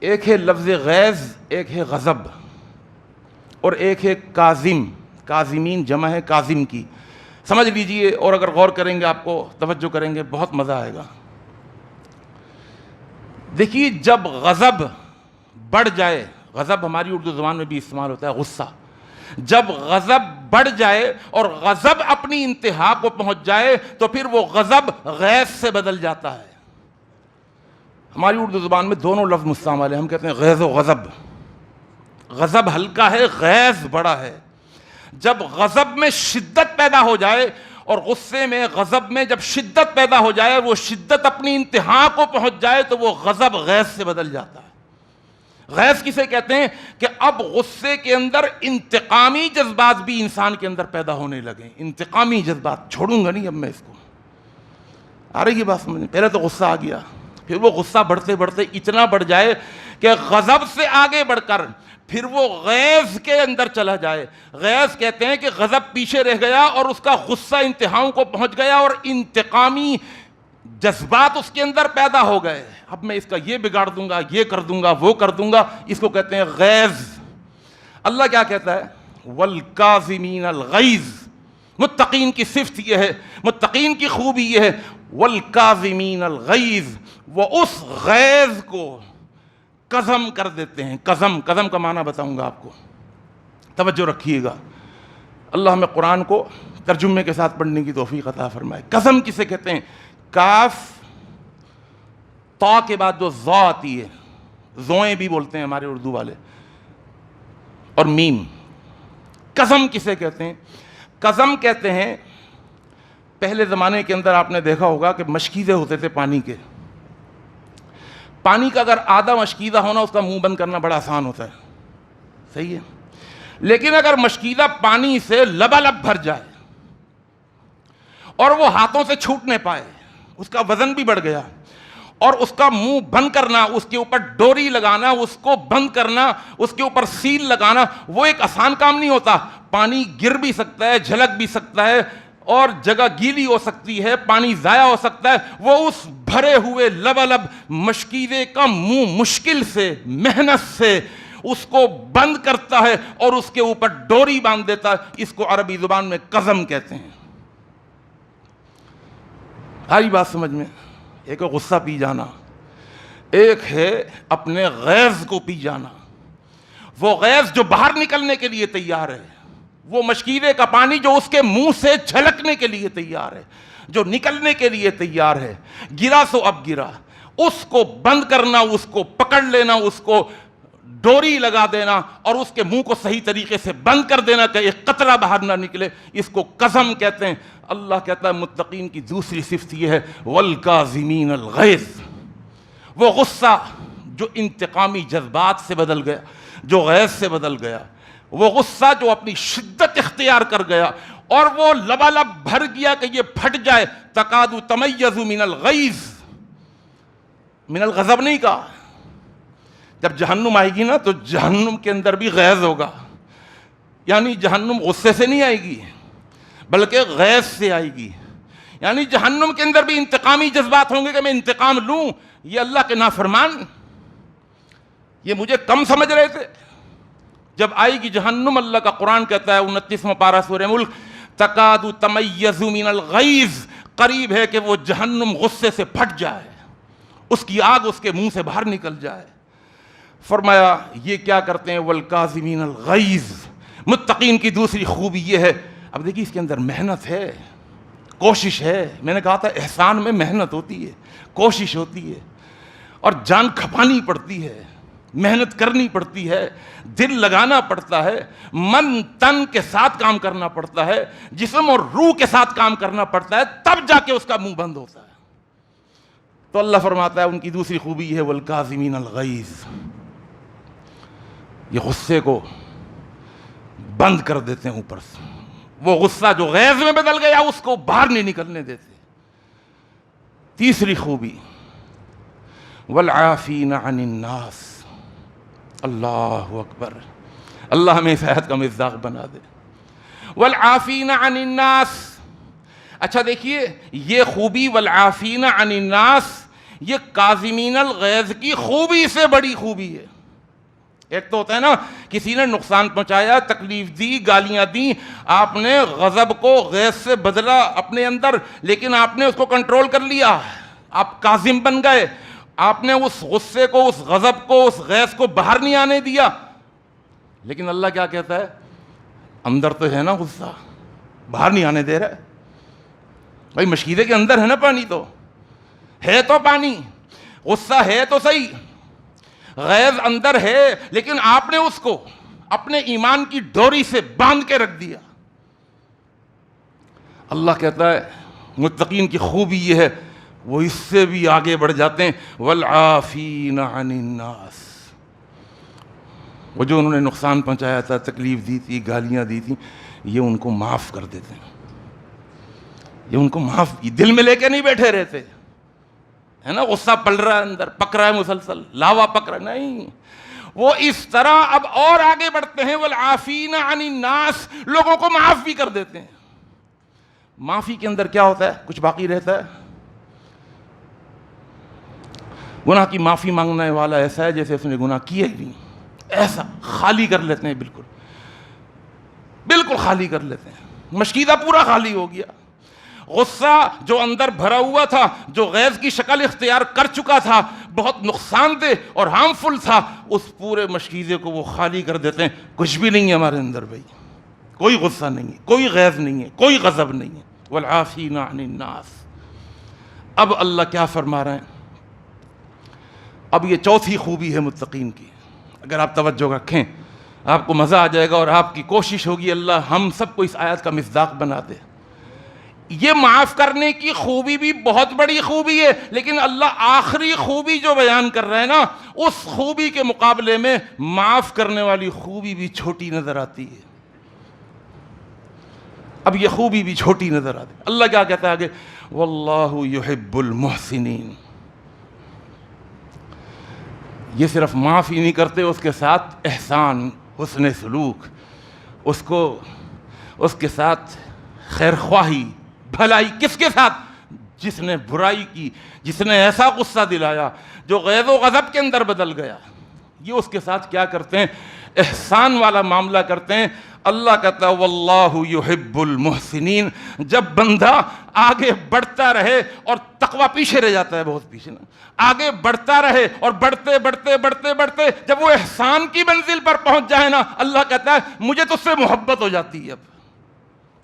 ایک ہے لفظ غیظ، ایک ہے غضب، اور ایک ہے کاظم. کاظمین جمع ہے کاظم کی. سمجھ لیجئے، اور اگر غور کریں گے آپ کو توجہ کریں گے بہت مزہ آئے گا. دیکھیے جب غضب بڑھ جائے، غضب ہماری اردو زبان میں بھی استعمال ہوتا ہے غصہ، جب غضب بڑھ جائے اور غضب اپنی انتہا کو پہنچ جائے تو پھر وہ غضب غیظ سے بدل جاتا ہے. ہماری اردو زبان میں دونوں لفظ مستعمل ہیں. ہم کہتے ہیں غیظ و غضب. غضب ہلکا ہے، غیظ بڑا ہے. جب غضب میں شدت پیدا ہو جائے اور غصے میں غضب میں جب شدت پیدا ہو جائے، وہ شدت اپنی انتہا کو پہنچ جائے تو وہ غضب غیظ سے بدل جاتا ہے. غیظ کسے کہتے ہیں کہ اب غصے کے اندر انتقامی جذبات بھی انسان کے اندر پیدا ہونے لگے. انتقامی جذبات چھوڑوں گا نہیں اب میں اس کو. آ رہی ہے بات سمجھ میں؟ پہلے تو غصہ آ گیا، پھر وہ غصہ بڑھتے بڑھتے اتنا بڑھ جائے کہ غضب سے آگے بڑھ کر پھر وہ غیظ کے اندر چلا جائے. غیظ کہتے ہیں کہ غضب پیچھے رہ گیا اور اس کا غصہ انتہاؤں کو پہنچ گیا اور انتقامی جذبات اس کے اندر پیدا ہو گئے. اب میں اس کا یہ بگاڑ دوں گا، یہ کر دوں گا، وہ کر دوں گا. اس کو کہتے ہیں غیظ. اللہ کیا کہتا ہے؟ والکاظمین الغیظ. متقین کی صفت یہ ہے، متقین کی خوبی یہ ہے، والکاظمین الغیظ. وہ اس غیظ کو قزم کر دیتے ہیں. قزم کا معنی بتاؤں گا آپ کو، توجہ رکھیے گا. اللہ ہمیں قرآن کو ترجمے کے ساتھ پڑھنے کی توفیق عطا فرمائے. قزم کسے کہتے ہیں؟ کاف تا کے بعد جو ذا آتی ہے، زوئیں بھی بولتے ہیں ہمارے اردو والے، اور میم. قزم کسے کہتے ہیں؟ قزم کہتے ہیں، پہلے زمانے کے اندر آپ نے دیکھا ہوگا کہ مشکیزے ہوتے تھے پانی کے. پانی کا اگر آدھا مشکیزہ ہونا، اس کا منہ بند کرنا بڑا آسان ہوتا ہے، صحیح ہے. لیکن اگر مشکیزہ پانی سے لبالب بھر جائے اور وہ ہاتھوں سے چھوٹ نہ پائے، اس کا وزن بھی بڑھ گیا، اور اس کا منہ بند کرنا، اس کے اوپر ڈوری لگانا، اس کو بند کرنا، اس کے اوپر سیل لگانا، وہ ایک آسان کام نہیں ہوتا. پانی گر بھی سکتا ہے، جھلک بھی سکتا ہے، اور جگہ گیلی ہو سکتی ہے، پانی ضائع ہو سکتا ہے. وہ اس بھرے ہوئے لبالب مشکیزے کا منہ مشکل سے، محنت سے اس کو بند کرتا ہے اور اس کے اوپر ڈوری باندھ دیتا ہے. اس کو عربی زبان میں قزم کہتے ہیں. آئی بات سمجھ میں؟ ایک ہے غصہ پی جانا، ایک ہے اپنے غیظ کو پی جانا. وہ غیظ جو باہر نکلنے کے لیے تیار ہے، وہ مشکیزے کا پانی جو اس کے منہ سے چھلکنے کے لیے تیار ہے، جو نکلنے کے لیے تیار ہے. گرا سو اب گرا، اس کو بند کرنا، اس کو پکڑ لینا، اس کو ڈوری لگا دینا اور اس کے منہ کو صحیح طریقے سے بند کر دینا کہ ایک قطرہ باہر نہ نکلے، اس کو قزم کہتے ہیں. اللہ کہتا ہے متقین کی دوسری صفت یہ ہے، والکاظمین الغیظ. وہ غصہ جو انتقامی جذبات سے بدل گیا، جو غیظ سے بدل گیا، وہ غصہ جو اپنی شدت اختیار کر گیا اور وہ لبالب بھر گیا کہ یہ پھٹ جائے. تکاد تمیز من الغیظ، من الغضب نہیں کہا. جب جہنم آئے گی نا تو جہنم کے اندر بھی غیظ ہوگا، یعنی جہنم غصے سے نہیں آئے گی بلکہ غیظ سے آئے گی. یعنی جہنم کے اندر بھی انتقامی جذبات ہوں گے کہ میں انتقام لوں. یہ اللہ کے نافرمان، یہ مجھے کم سمجھ رہے تھے. جب آئے گی جہنم، اللہ کا قرآن کہتا ہے 29واں پارہ سورہ ملک، تکاد تمیز من الغیظ، قریب ہے کہ وہ جہنم غصے سے پھٹ جائے، اس کی آگ اس کے منہ سے باہر نکل جائے. فرمایا یہ کیا کرتے ہیں؟ والکاظمین الغیظ. متقین کی دوسری خوبی یہ ہے. اب دیکھیے اس کے اندر محنت ہے، کوشش ہے. میں نے کہا تھا احسان میں محنت ہوتی ہے، کوشش ہوتی ہے، اور جان کھپانی پڑتی ہے، محنت کرنی پڑتی ہے، دل لگانا پڑتا ہے، من تن کے ساتھ کام کرنا پڑتا ہے، جسم اور روح کے ساتھ کام کرنا پڑتا ہے، تب جا کے اس کا منہ بند ہوتا ہے. تو اللہ فرماتا ہے ان کی دوسری خوبی ہے والکاظمین الغیظ. یہ غصے کو بند کر دیتے ہیں اوپر سے. وہ غصہ جو غیظ میں بدل گیا اس کو باہر نہیں نکلنے دیتے. تیسری خوبی والعافین عن الناس. اللہ اکبر. اللہ ہمیں اس آیت کا مصداق بنا دے. والعافین عن الناس. اچھا دیکھیے یہ خوبی والعافین عن الناس یہ کاظمین الغیظ کی خوبی سے بڑی خوبی ہے. ایک تو ہوتا ہے نا کسی نے نقصان پہنچایا، تکلیف دی، گالیاں دیں، آپ نے غضب کو غیظ سے بدلا اپنے اندر، لیکن آپ نے اس کو کنٹرول کر لیا، آپ کاظم بن گئے، آپ نے اس غصے کو، اس غضب کو، اس غیظ کو باہر نہیں آنے دیا. لیکن اللہ کیا کہتا ہے؟ اندر تو ہے نا غصہ، باہر نہیں آنے دے رہا. بھائی مشکیزے کے اندر ہے نا پانی، تو ہے تو پانی، غصہ ہے تو صحیح، غیظ اندر ہے، لیکن آپ نے اس کو اپنے ایمان کی ڈوری سے باندھ کے رکھ دیا. اللہ کہتا ہے متقین کی خوبی یہ ہے وہ اس سے بھی آگے بڑھ جاتے ہیں. والعافین عن الناس. وہ جو انہوں نے نقصان پہنچایا تھا، تکلیف دی تھی، گالیاں دی تھیں، یہ ان کو معاف کر دیتے ہیں. یہ ان کو معاف کی، دل میں لے کے نہیں بیٹھے رہتے، ہے نا غصہ پل رہا ہے اندر، پک رہا ہے مسلسل، لاوا پک رہا ہے، نہیں، وہ اس طرح اب اور آگے بڑھتے ہیں. والعافین عن الناس، لوگوں کو معاف بھی کر دیتے ہیں. معافی کے اندر کیا ہوتا ہے؟ کچھ باقی رہتا ہے. گناہ کی معافی مانگنے والا ایسا ہے جیسے اس نے گناہ کیا ہی نہیں، ایسا خالی کر لیتے ہیں، بالکل بالکل خالی کر لیتے ہیں. مشکیزہ پورا خالی ہو گیا. غصہ جو اندر بھرا ہوا تھا، جو غیظ کی شکل اختیار کر چکا تھا، بہت نقصان دہ اور ہارمفل تھا، اس پورے مشکیزے کو وہ خالی کر دیتے ہیں. کچھ بھی نہیں ہے ہمارے اندر بھائی، کوئی غصہ نہیں ہے، کوئی غیظ نہیں ہے، کوئی غضب نہیں ہے. والعافین عن الناس. اب اللہ کیا فرما رہے ہیں؟ اب یہ چوتھی خوبی ہے متقین کی. اگر آپ توجہ رکھیں آپ کو مزہ آ جائے گا، اور آپ کی کوشش ہوگی اللہ ہم سب کو اس آیت کا مصداق بنا دے. یہ معاف کرنے کی خوبی بھی بہت بڑی خوبی ہے، لیکن اللہ آخری خوبی جو بیان کر رہے ہیں نا، اس خوبی کے مقابلے میں معاف کرنے والی خوبی بھی چھوٹی نظر آتی ہے. اب یہ خوبی بھی چھوٹی نظر آتی ہے. اللہ کیا کہتا ہے آگے؟ واللہ یحب المحسنین. یہ صرف معاف ہی نہیں کرتے، اس کے ساتھ احسان، حسن سلوک، اس کے ساتھ خیر خواہی، بھلائی. کس کے ساتھ؟ جس نے برائی کی، جس نے ایسا غصہ دلایا جو غیظ و غضب کے اندر بدل گیا، یہ اس کے ساتھ کیا کرتے ہیں؟ احسان والا معاملہ کرتے ہیں. اللہ کہتا ہے واللہ یحب المحسنین. جب بندہ آگے بڑھتا رہے اور تقویٰ پیچھے رہ جاتا ہے، بہت پیچھے نا، آگے بڑھتا رہے اور بڑھتے بڑھتے بڑھتے بڑھتے جب وہ احسان کی منزل پر پہنچ جائے نا، اللہ کہتا ہے مجھے تجھ سے محبت ہو جاتی ہے، اب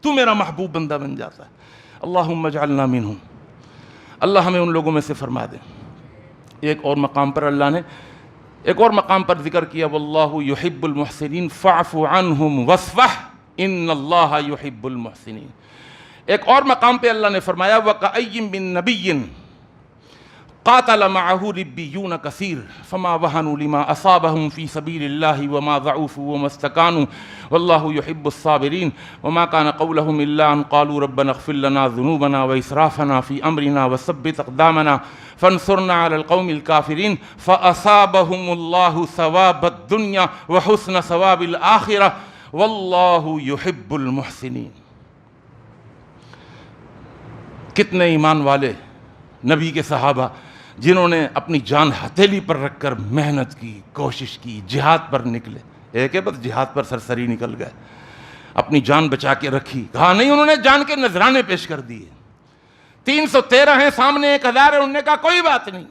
تو میرا محبوب بندہ بن جاتا ہے. اللہم اجعلنا منہم. اللہ ہمیں ان لوگوں میں سے فرما دے. ایک اور مقام پر اللہ نے ایک اور مقام پر ذکر کیا واللہ یحب المحسنین فاعف عنہم واصفح ان اللہ یحب المحسنین. ایک اور مقام پہ اللہ نے فرمایا وَكَأَيٍّ مِّن نَبِيٍّ قاتل معه ربيون كثير فما وهنوا لما أصابهم في سبيل الله وما ضعفوا وما استكانوا والله يحب الصابرين وما كان قولهم إلا أن قالوا ربنا اغفر لنا ذنوبنا وإسرافنا في أمرنا وثبت أقدامنا فانصرنا على القوم الكافرين فأصابهم الله ثواب الدنيا وحسن ثواب الآخرة والله يحب المحسنين. کتنے ایمان والے نبی کے صحابہ جنہوں نے اپنی جان ہتھیلی پر رکھ کر محنت کی، کوشش کی، جہاد پر نکلے. ایک ہے بس جہاد پر سرسری نکل گئے، اپنی جان بچا کے رکھی. کہا نہیں، انہوں نے جان کے نذرانے پیش کر دیے. 313 ہیں سامنے 1000 ہے، انہوں نے کہا کوئی بات نہیں،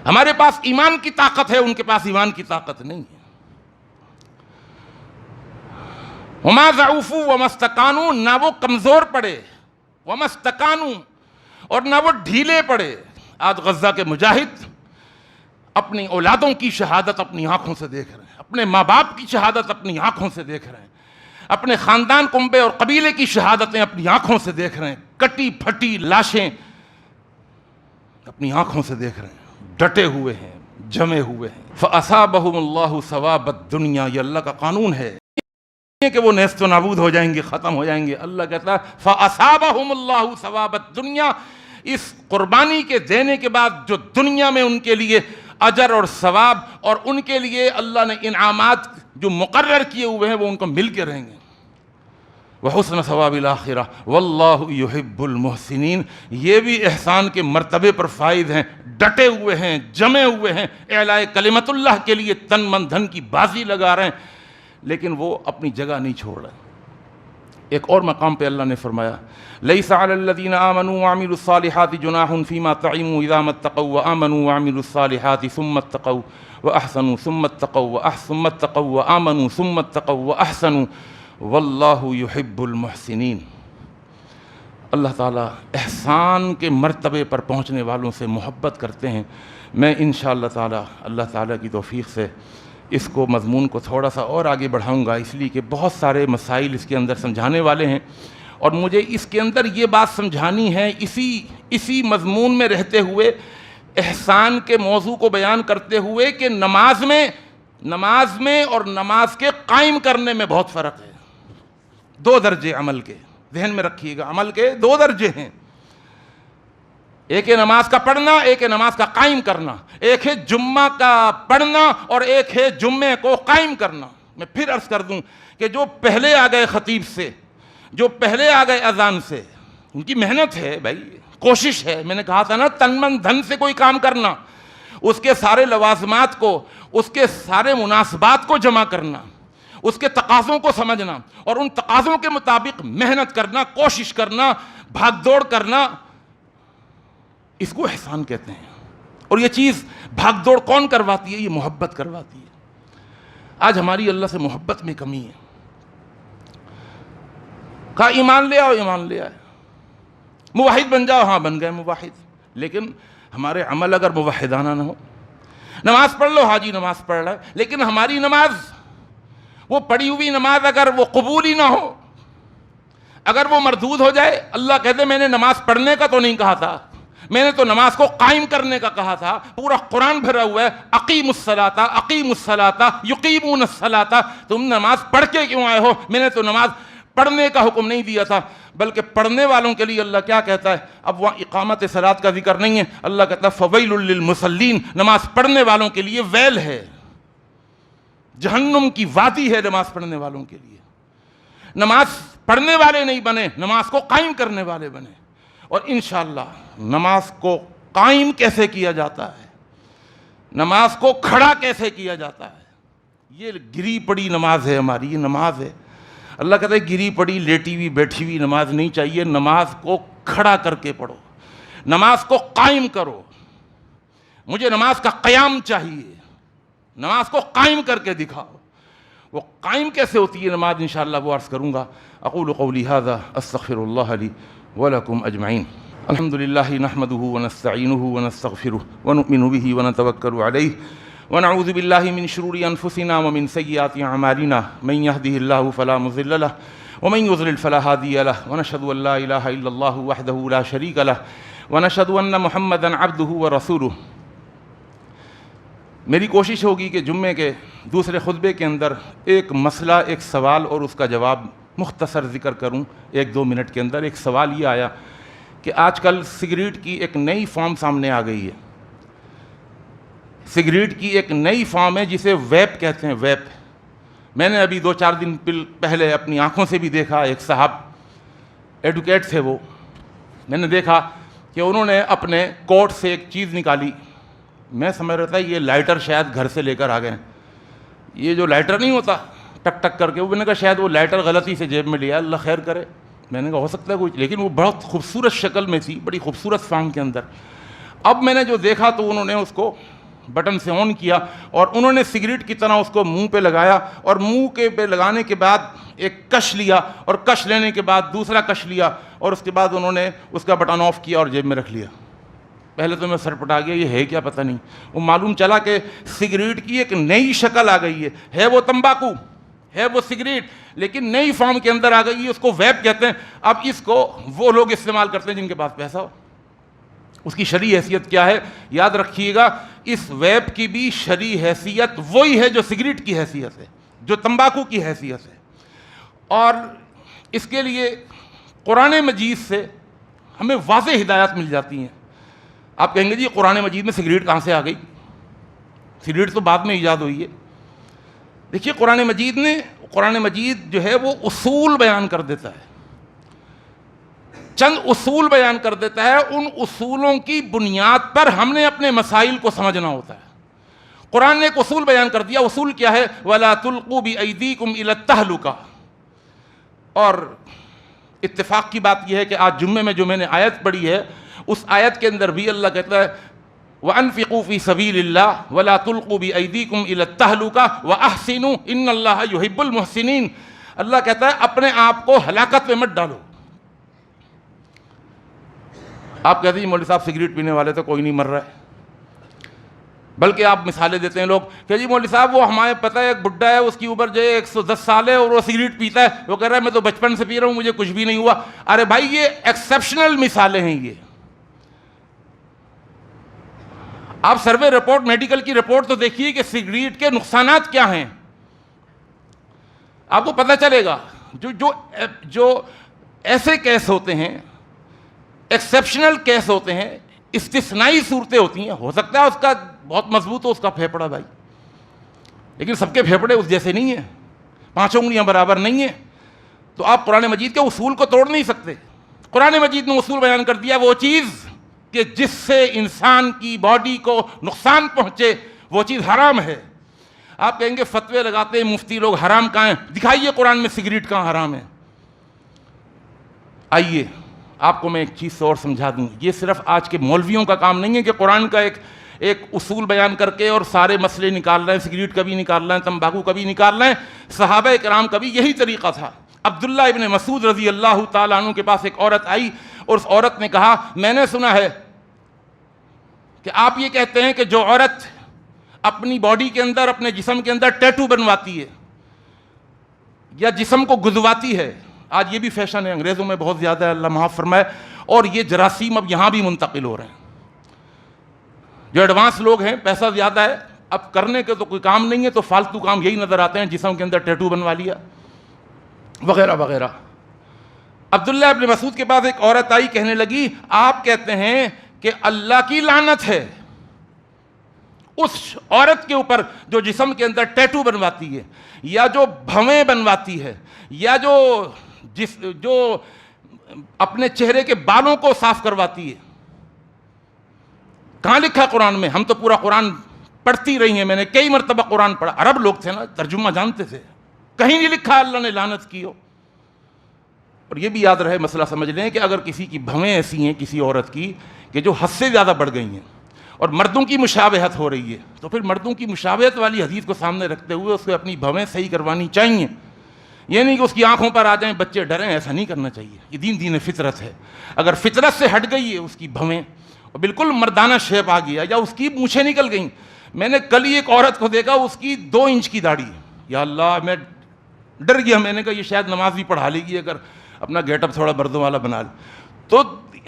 ہمارے پاس ایمان کی طاقت ہے، ان کے پاس ایمان کی طاقت نہیں ہے. وما ضعفوا وما استکانوا، نہ وہ کمزور پڑے، وما استکانوا، اور نہ وہ ڈھیلے پڑے. آج غزہ کے مجاہد اپنی اولادوں کی شہادت اپنی آنکھوں سے دیکھ رہے ہیں، اپنے ماں باپ کی شہادت اپنی آنکھوں سے دیکھ رہے ہیں، اپنے خاندان کنبے اور قبیلے کی شہادتیں اپنی آنکھوں سے دیکھ رہے ہیں، کٹی پھٹی لاشیں اپنی آنکھوں سے دیکھ رہے ہیں، ڈٹے ہوئے ہیں، جمے ہوئے ہیں. فَأَصَابَهُمُ اللَّهُ ثَوَابَ الدُّنْيَا. یہ اللہ کا قانون ہے کہ وہ نیست و نابود ہو جائیں گے، ختم ہو جائیں گے. اللہ کہتا ہے فَأَصَابَهُمُ اللَّهُ ثَوَابَ الدُّنْيَا. اس قربانی کے دینے کے بعد جو دنیا میں ان کے لیے اجر اور ثواب، اور ان کے لیے اللہ نے انعامات جو مقرر کیے ہوئے ہیں وہ ان کو مل کے رہیں گے. وحسن ثواب الآخرہ واللہ یحب المحسنین. یہ بھی احسان کے مرتبے پر فائز ہیں، ڈٹے ہوئے ہیں، جمے ہوئے ہیں، اعلاء کلمت اللہ کے لیے تن من دھن کی بازی لگا رہے ہیں، لیکن وہ اپنی جگہ نہیں چھوڑ رہے. ایک اور مقام پہ اللہ نے فرمایا لیس علی الذین آمنوا وعملوا الصالحات جناح فیما طعموا اذا ما اتقوا وآمنوا وعملوا الصالحات ثم اتقوا واحسنوا ثم اتقوا ثم اتقوا وآمنوا ثم اتقوا واحسنوا واللہ یحب المحسنین. اللہ تعالیٰ احسان کے مرتبے پر پہنچنے والوں سے محبت کرتے ہیں. میں انشاءاللہ تعالیٰ اللہ تعالیٰ کی توفیق سے اس کو مضمون کو تھوڑا سا اور آگے بڑھاؤں گا، اس لیے کہ بہت سارے مسائل اس کے اندر سمجھانے والے ہیں، اور مجھے اس کے اندر یہ بات سمجھانی ہے اسی مضمون میں رہتے ہوئے، احسان کے موضوع کو بیان کرتے ہوئے، کہ نماز میں اور نماز کے قائم کرنے میں بہت فرق ہے. 2 درجے عمل کے، ذہن میں رکھیے گا، عمل کے 2 درجے ہیں. ایک ہے نماز کا پڑھنا، ایک ہے نماز کا قائم کرنا. ایک ہے جمعہ کا پڑھنا اور ایک ہے جمعے کو قائم کرنا. میں پھر عرض کر دوں کہ جو پہلے آ گئے خطیب سے، جو پہلے آ گئے اذان سے، ان کی محنت ہے بھائی، کوشش ہے. میں نے کہا تھا نا، تن من دھن سے کوئی کام کرنا، اس کے سارے لوازمات کو، اس کے سارے مناسبات کو جمع کرنا، اس کے تقاضوں کو سمجھنا اور ان تقاضوں کے مطابق محنت کرنا، کوشش کرنا، بھاگ دوڑ کرنا، اس کو احسان کہتے ہیں. اور یہ چیز بھاگ دوڑ کون کرواتی ہے؟ یہ محبت کرواتی ہے. آج ہماری اللہ سے محبت میں کمی ہے. کہا ایمان لے آؤ، ایمان لے آئے. موحد بن جاؤ، ہاں بن گئے موحد، لیکن ہمارے عمل اگر موحدانہ نہ ہو. نماز پڑھ لو، ہاں جی نماز پڑھ رہا ہے، لیکن ہماری نماز، وہ پڑھی ہوئی نماز اگر وہ قبول ہی نہ ہو، اگر وہ مردود ہو جائے، اللہ کہتے میں نے نماز پڑھنے کا تو نہیں کہا تھا، میں نے تو نماز کو قائم کرنے کا کہا تھا. پورا قرآن بھرا ہوا ہے اقیموا الصلاۃ اقیموا الصلاۃ یقیمون الصلاۃ. تم نماز پڑھ کے کیوں آئے ہو؟ میں نے تو نماز پڑھنے کا حکم نہیں دیا تھا، بلکہ پڑھنے والوں کے لیے اللہ کیا کہتا ہے؟ اب وہاں اقامت صلاۃ کا ذکر نہیں ہے، اللہ کہتا ہے فویل للمصلین. نماز پڑھنے والوں کے لیے ویل ہے، جہنم کی وادی ہے نماز پڑھنے والوں کے لیے. نماز پڑھنے والے نہیں بنے، نماز کو قائم کرنے والے بنے. اور انشاءاللہ نماز کو قائم کیسے کیا جاتا ہے، نماز کو کھڑا کیسے کیا جاتا ہے، یہ گری پڑی نماز ہے ہماری، یہ نماز ہے. اللہ کہتا ہے گری پڑی، لیٹی ہوئی، بیٹھی ہوئی نماز نہیں چاہیے، نماز کو کھڑا کر کے پڑھو، نماز کو قائم کرو. مجھے نماز کا قیام چاہیے، نماز کو قائم کر کے دکھاؤ. وہ قائم کیسے ہوتی ہے نماز، انشاءاللہ وہ عرض کروں گا. اقول قولی ھذا استغفر اللہ لی ولکم اجمعین. الحمد للہ نحمده ونستعینه ونستغفره ونؤمن به ونتوکل علیہ ونعوذ باللہ من شرور انفسنا ومن سیئات اعمالنا من يهده اللہ فلا مضل له ومن يضلل فلا هادی له ونشهد ان لا الہ الا اللہ وحده لا شریک له ونشهد ان محمدا عبده ورسوله. میری کوشش ہوگی کہ جمعے کے دوسرے خطبے کے اندر ایک مسئلہ، ایک سوال اور اس کا جواب مختصر ذکر کروں 1-2 منٹ کے اندر. ایک سوال یہ آیا کہ آج کل سگریٹ کی ایک نئی فارم سامنے آ گئی ہے. سگریٹ کی ایک نئی فارم ہے جسے ویپ کہتے ہیں، ویپ. میں نے ابھی 2-4 دن پہلے اپنی آنکھوں سے بھی دیکھا، ایک صاحب ایڈوکیٹ تھے، وہ میں نے دیکھا کہ انہوں نے اپنے کوٹ سے ایک چیز نکالی. میں سمجھ رہا تھا یہ لائٹر شاید گھر سے لے کر آ گئے ہیں. یہ جو لائٹر نہیں ہوتا ٹک ٹک کر کے، وہ میں نے کہا شاید وہ لائٹر غلطی سے جیب میں لیا، اللہ خیر کرے. میں نے کہا ہو سکتا ہے کچھ، لیکن وہ بہت خوبصورت شکل میں تھی، بڑی خوبصورت فارم کے اندر. اب میں نے جو دیکھا تو انہوں نے اس کو بٹن سے آن کیا اور انہوں نے سگریٹ کی طرح اس کو منہ پہ لگایا، اور منہ کے پہ لگانے کے بعد ایک کش لیا، اور کش لینے کے بعد دوسرا کش لیا، اور اس کے بعد انہوں نے اس کا بٹن آف کیا اور جیب میں رکھ لیا. پہلے تو میں سر پٹا گیا، یہ ہے کیا پتہ نہیں. وہ معلوم چلا کہ سگریٹ کی ایک نئی شکل آ گئی ہے وہ تمباکو، ہے وہ سگریٹ، لیکن نئی فارم کے اندر آ گئی ہے. اس کو ویپ کہتے ہیں. اب اس کو وہ لوگ استعمال کرتے ہیں جن کے پاس پیسہ ہو. اس کی شرعی حیثیت کیا ہے یاد رکھیے گا. اس ویپ کی بھی شرعی حیثیت وہی ہے جو سگریٹ کی حیثیت ہے، جو تمباکو کی حیثیت ہے. اور اس کے لیے قرآن مجید سے ہمیں واضح ہدایات مل جاتی ہیں. آپ کہیں گے جی قرآن مجید میں سگریٹ کہاں سے آ گئی؟ سگریٹ تو بعد میں ایجاد ہوئی ہے. دیکھیے قرآن مجید جو ہے وہ اصول بیان کر دیتا ہے, چند اصول بیان کر دیتا ہے. ان اصولوں کی بنیاد پر ہم نے اپنے مسائل کو سمجھنا ہوتا ہے. قرآن نے ایک اصول بیان کر دیا. اصول کیا ہے؟ وَلَا تُلْقُوا بِأَيْدِيكُمْ إِلَى التَّهْلُكَةِ. اور اتفاق کی بات یہ ہے کہ آج جمعے میں جو میں نے آیت پڑھی ہے, اس آیت کے اندر بھی اللہ کہتا ہے وَأَنفِقُوا فِي سَبِيلِ اللَّهِ وَلَا تُلْقُوا بِأَيْدِيكُمْ إِلَى التَّهْلُكَةِ وَأَحْسِنُوا إِنَّ اللَّهَ يُحِبُّ الْمُحْسِنِينَ. اللہ کہتا ہے اپنے آپ کو ہلاکت میں مت ڈالو. آپ کہتے ہیں مولوی صاحب سگریٹ پینے والے تو کوئی نہیں مر رہا ہے, بلکہ آپ مثالیں دیتے ہیں لوگ کہ جی مولوی صاحب وہ ہمارے پتہ ہے ایک بڈھا ہے, اس کی عمر جو ہے 110 سال ہے اور وہ سگریٹ پیتا ہے, وہ کہہ رہا ہے میں تو بچپن سے پی رہا ہوں, مجھے کچھ بھی نہیں ہوا. ارے بھائی یہ ایکسیپشنل مثالیں ہیں. یہ آپ سروے رپورٹ, میڈیکل کی رپورٹ تو دیکھیے کہ سگریٹ کے نقصانات کیا ہیں, آپ کو پتہ چلے گا. جو ایسے کیس ہوتے ہیں, ایکسیپشنل کیس ہوتے ہیں, استثنائی صورتیں ہوتی ہیں, ہو سکتا ہے اس کا بہت مضبوط ہو اس کا پھیپھڑا بھائی, لیکن سب کے پھیپھڑے اس جیسے نہیں ہیں, 5 انگلیاں برابر نہیں ہیں. تو آپ قرآن مجید کے اصول کو توڑ نہیں سکتے. قرآن مجید نے اصول بیان کر دیا, وہ چیز کہ جس سے انسان کی باڈی کو نقصان پہنچے وہ چیز حرام ہے. آپ کہیں گے فتوے لگاتے ہیں مفتی لوگ, حرام کہاں ہیں؟ دکھائیے قرآن میں سگریٹ کہاں حرام ہے. آئیے آپ کو میں ایک چیز اور سمجھا دوں. یہ صرف آج کے مولویوں کا کام نہیں ہے کہ قرآن کا ایک اصول بیان کر کے اور سارے مسئلے نکال رہے ہیں. سگریٹ کا بھی نکال رہے ہیں, تمباکو کا بھی نکال رہے ہیں. صحابہ کرام کا بھی یہی طریقہ تھا. عبداللہ ابن مسعود رضی اللہ تعالیٰ عنہ کے پاس ایک عورت آئی اور اس عورت نے کہا میں نے سنا ہے کہ آپ یہ کہتے ہیں کہ جو عورت اپنی باڈی کے اندر, اپنے جسم کے اندر ٹیٹو بنواتی ہے یا جسم کو گدواتی ہے, آج یہ بھی فیشن ہے, انگریزوں میں بہت زیادہ ہے اللہ معاف فرمائے, اور یہ جراثیم اب یہاں بھی منتقل ہو رہے ہیں. جو ایڈوانس لوگ ہیں, پیسہ زیادہ ہے, اب کرنے کے تو کوئی کام نہیں ہے تو فالتو کام یہی نظر آتے ہیں, جسم کے اندر ٹیٹو بنوا لیا وغیرہ وغیرہ. عبداللہ ابن مسعود کے پاس ایک عورت آئی, کہنے لگی آپ کہتے ہیں کہ اللہ کی لعنت ہے اس عورت کے اوپر جو جسم کے اندر ٹیٹو بنواتی ہے یا جو بھویں بنواتی ہے یا جو اپنے چہرے کے بالوں کو صاف کرواتی ہے. کہاں لکھا قرآن میں؟ ہم تو پورا قرآن پڑھتی رہی ہیں, میں نے کئی مرتبہ قرآن پڑھا. عرب لوگ تھے نا, ترجمہ جانتے تھے, کہیں نہیں لکھا اللہ نے لعنت کی ہو. اور یہ بھی یاد رہے, مسئلہ سمجھ لیں کہ اگر کسی کی بھویں ایسی ہیں کسی عورت کی کہ جو حد سے زیادہ بڑھ گئی ہیں اور مردوں کی مشابہت ہو رہی ہے, تو پھر مردوں کی مشابہت والی حدیث کو سامنے رکھتے ہوئے اس کو اپنی بھویں صحیح کروانی چاہیے. یہ نہیں کہ اس کی آنکھوں پر آ جائیں بچے ڈریں, ایسا نہیں کرنا چاہیے. یہ دین فطرت ہے. اگر فطرت سے ہٹ گئی ہے اس کی بھویں اور بالکل مردانہ شیپ آ گیا یا اس کی مونچھیں نکل گئیں. میں نے کل ہی ایک عورت کو دیکھا, اس کی 2 انچ کی داڑھی ہے. یا اللہ, میں ڈر گیا, میں نے کہا یہ شاید نماز بھی پڑھا لے گی اگر اپنا گیٹ اپ تھوڑا مردوں والا بنا لے. تو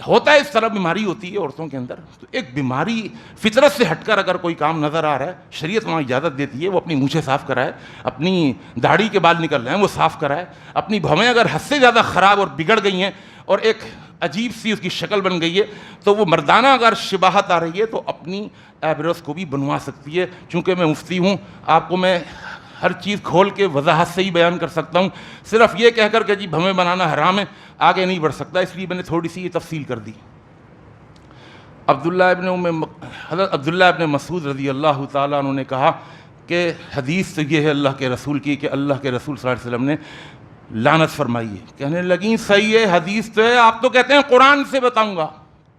ہوتا ہے اس طرح بیماری ہوتی ہے عورتوں کے اندر. تو ایک بیماری فطرت سے ہٹ کر اگر کوئی کام نظر آ رہا ہے, شریعت وہاں اجازت دیتی ہے وہ اپنی مونچھیں صاف کرائے, اپنی داڑھی کے بال نکل رہے ہیں وہ صاف کرائے, اپنی بھویں اگر حد سے زیادہ خراب اور بگڑ گئی ہیں اور ایک عجیب سی اس کی شکل بن گئی ہے تو وہ مردانہ اگر شباہت آ رہی ہے تو اپنی ایبروز کو بھی بنوا سکتی ہے. چونکہ میں مفتی ہوں, آپ کو میں ہر چیز کھول کے وضاحت سے ہی بیان کر سکتا ہوں. صرف یہ کہہ کر کہ جی بھویں بنانا حرام ہے آگے نہیں بڑھ سکتا, اس لیے میں نے تھوڑی سی یہ تفصیل کر دی. حضرت عبداللہ ابن مسعود رضی اللہ تعالیٰ عنہ نے کہا کہ حدیث تو یہ ہے اللہ کے رسول کی کہ اللہ کے رسول صلی اللہ علیہ وسلم نے لعنت فرمائی ہے. کہنے لگیں صحیح ہے, حدیث تو ہے, آپ تو کہتے ہیں قرآن سے بتاؤں گا,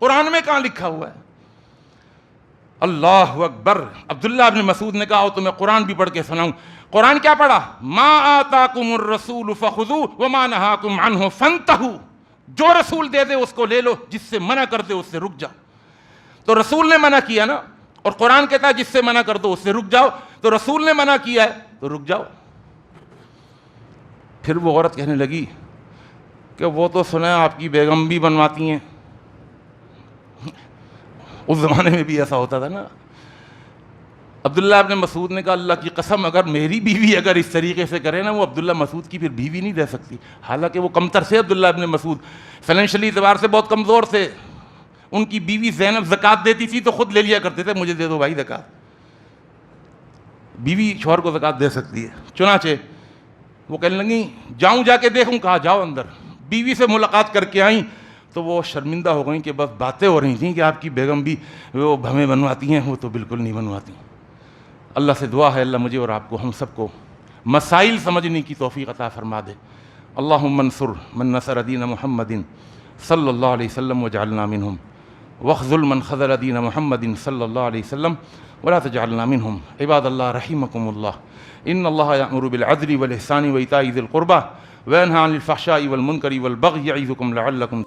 قرآن میں کہاں لکھا ہوا ہے؟ اللہ اکبر. عبداللہ ابن مسعود نے کہا تو میں قرآن بھی پڑھ کے سناؤں. قرآن کیا پڑھا؟ ما آتاکم الرسول فخذوہ وما نہاکم عنہ فانتہوا. جو رسول دے دے اس کو لے لو, جس سے منع کر دے اس سے رک جاؤ. تو رسول نے منع کیا نا, اور قرآن کہتا ہے جس سے منع کر دو اس سے رک جاؤ. تو رسول نے منع کیا ہے تو رک جاؤ. پھر وہ عورت کہنے لگی کہ وہ تو سنا آپ کی بیگم بھی بنواتی ہیں. اس زمانے میں بھی ایسا ہوتا تھا نا. عبداللہ ابن مسعود نے کہا اللہ کی قسم اگر میری بیوی اگر اس طریقے سے کرے نا, وہ عبداللہ مسعود کی پھر بیوی نہیں رہ سکتی. حالانکہ وہ کمتر سے عبداللہ ابن مسعود فائنینشلی اعتبار سے بہت کمزور تھے. ان کی بیوی زینب زکوٰۃ دیتی تھی تو خود لے لیا کرتے تھے, مجھے دے دو بھائی زکوٰۃ. بیوی شوہر کو زکوٰۃ دے سکتی ہے. چنانچہ وہ کہنے لگیں جاؤں جا کے دیکھوں, کہا جاؤ اندر. بیوی سے ملاقات کر کے آئیں تو وہ شرمندہ ہو گئیں کہ بس باتیں ہو رہی تھیں کہ آپ کی بیگم بھی وہ بھویں بنواتی ہیں, وہ تو بالکل نہیں بنواتی. اللہ سے دعا ہے اللہ مجھے اور آپ کو ہم سب کو مسائل سمجھنے کی توفیق عطا فرما دے. اللہم انصر من نصر دین محمد صلی اللہ علیہ وسلم وجعلنا منہم, واخذل من خذل دین محمد صلی اللہ علیہ وسلم ولا تجعلنا منہم. عباد اللہ رحمکم اللہ, ان اللہ یأمر بالعدل والإحسان وإیتاء ذی القربى وینہی عن الفحشاء والمنکر والبغی یعظکم لعلکم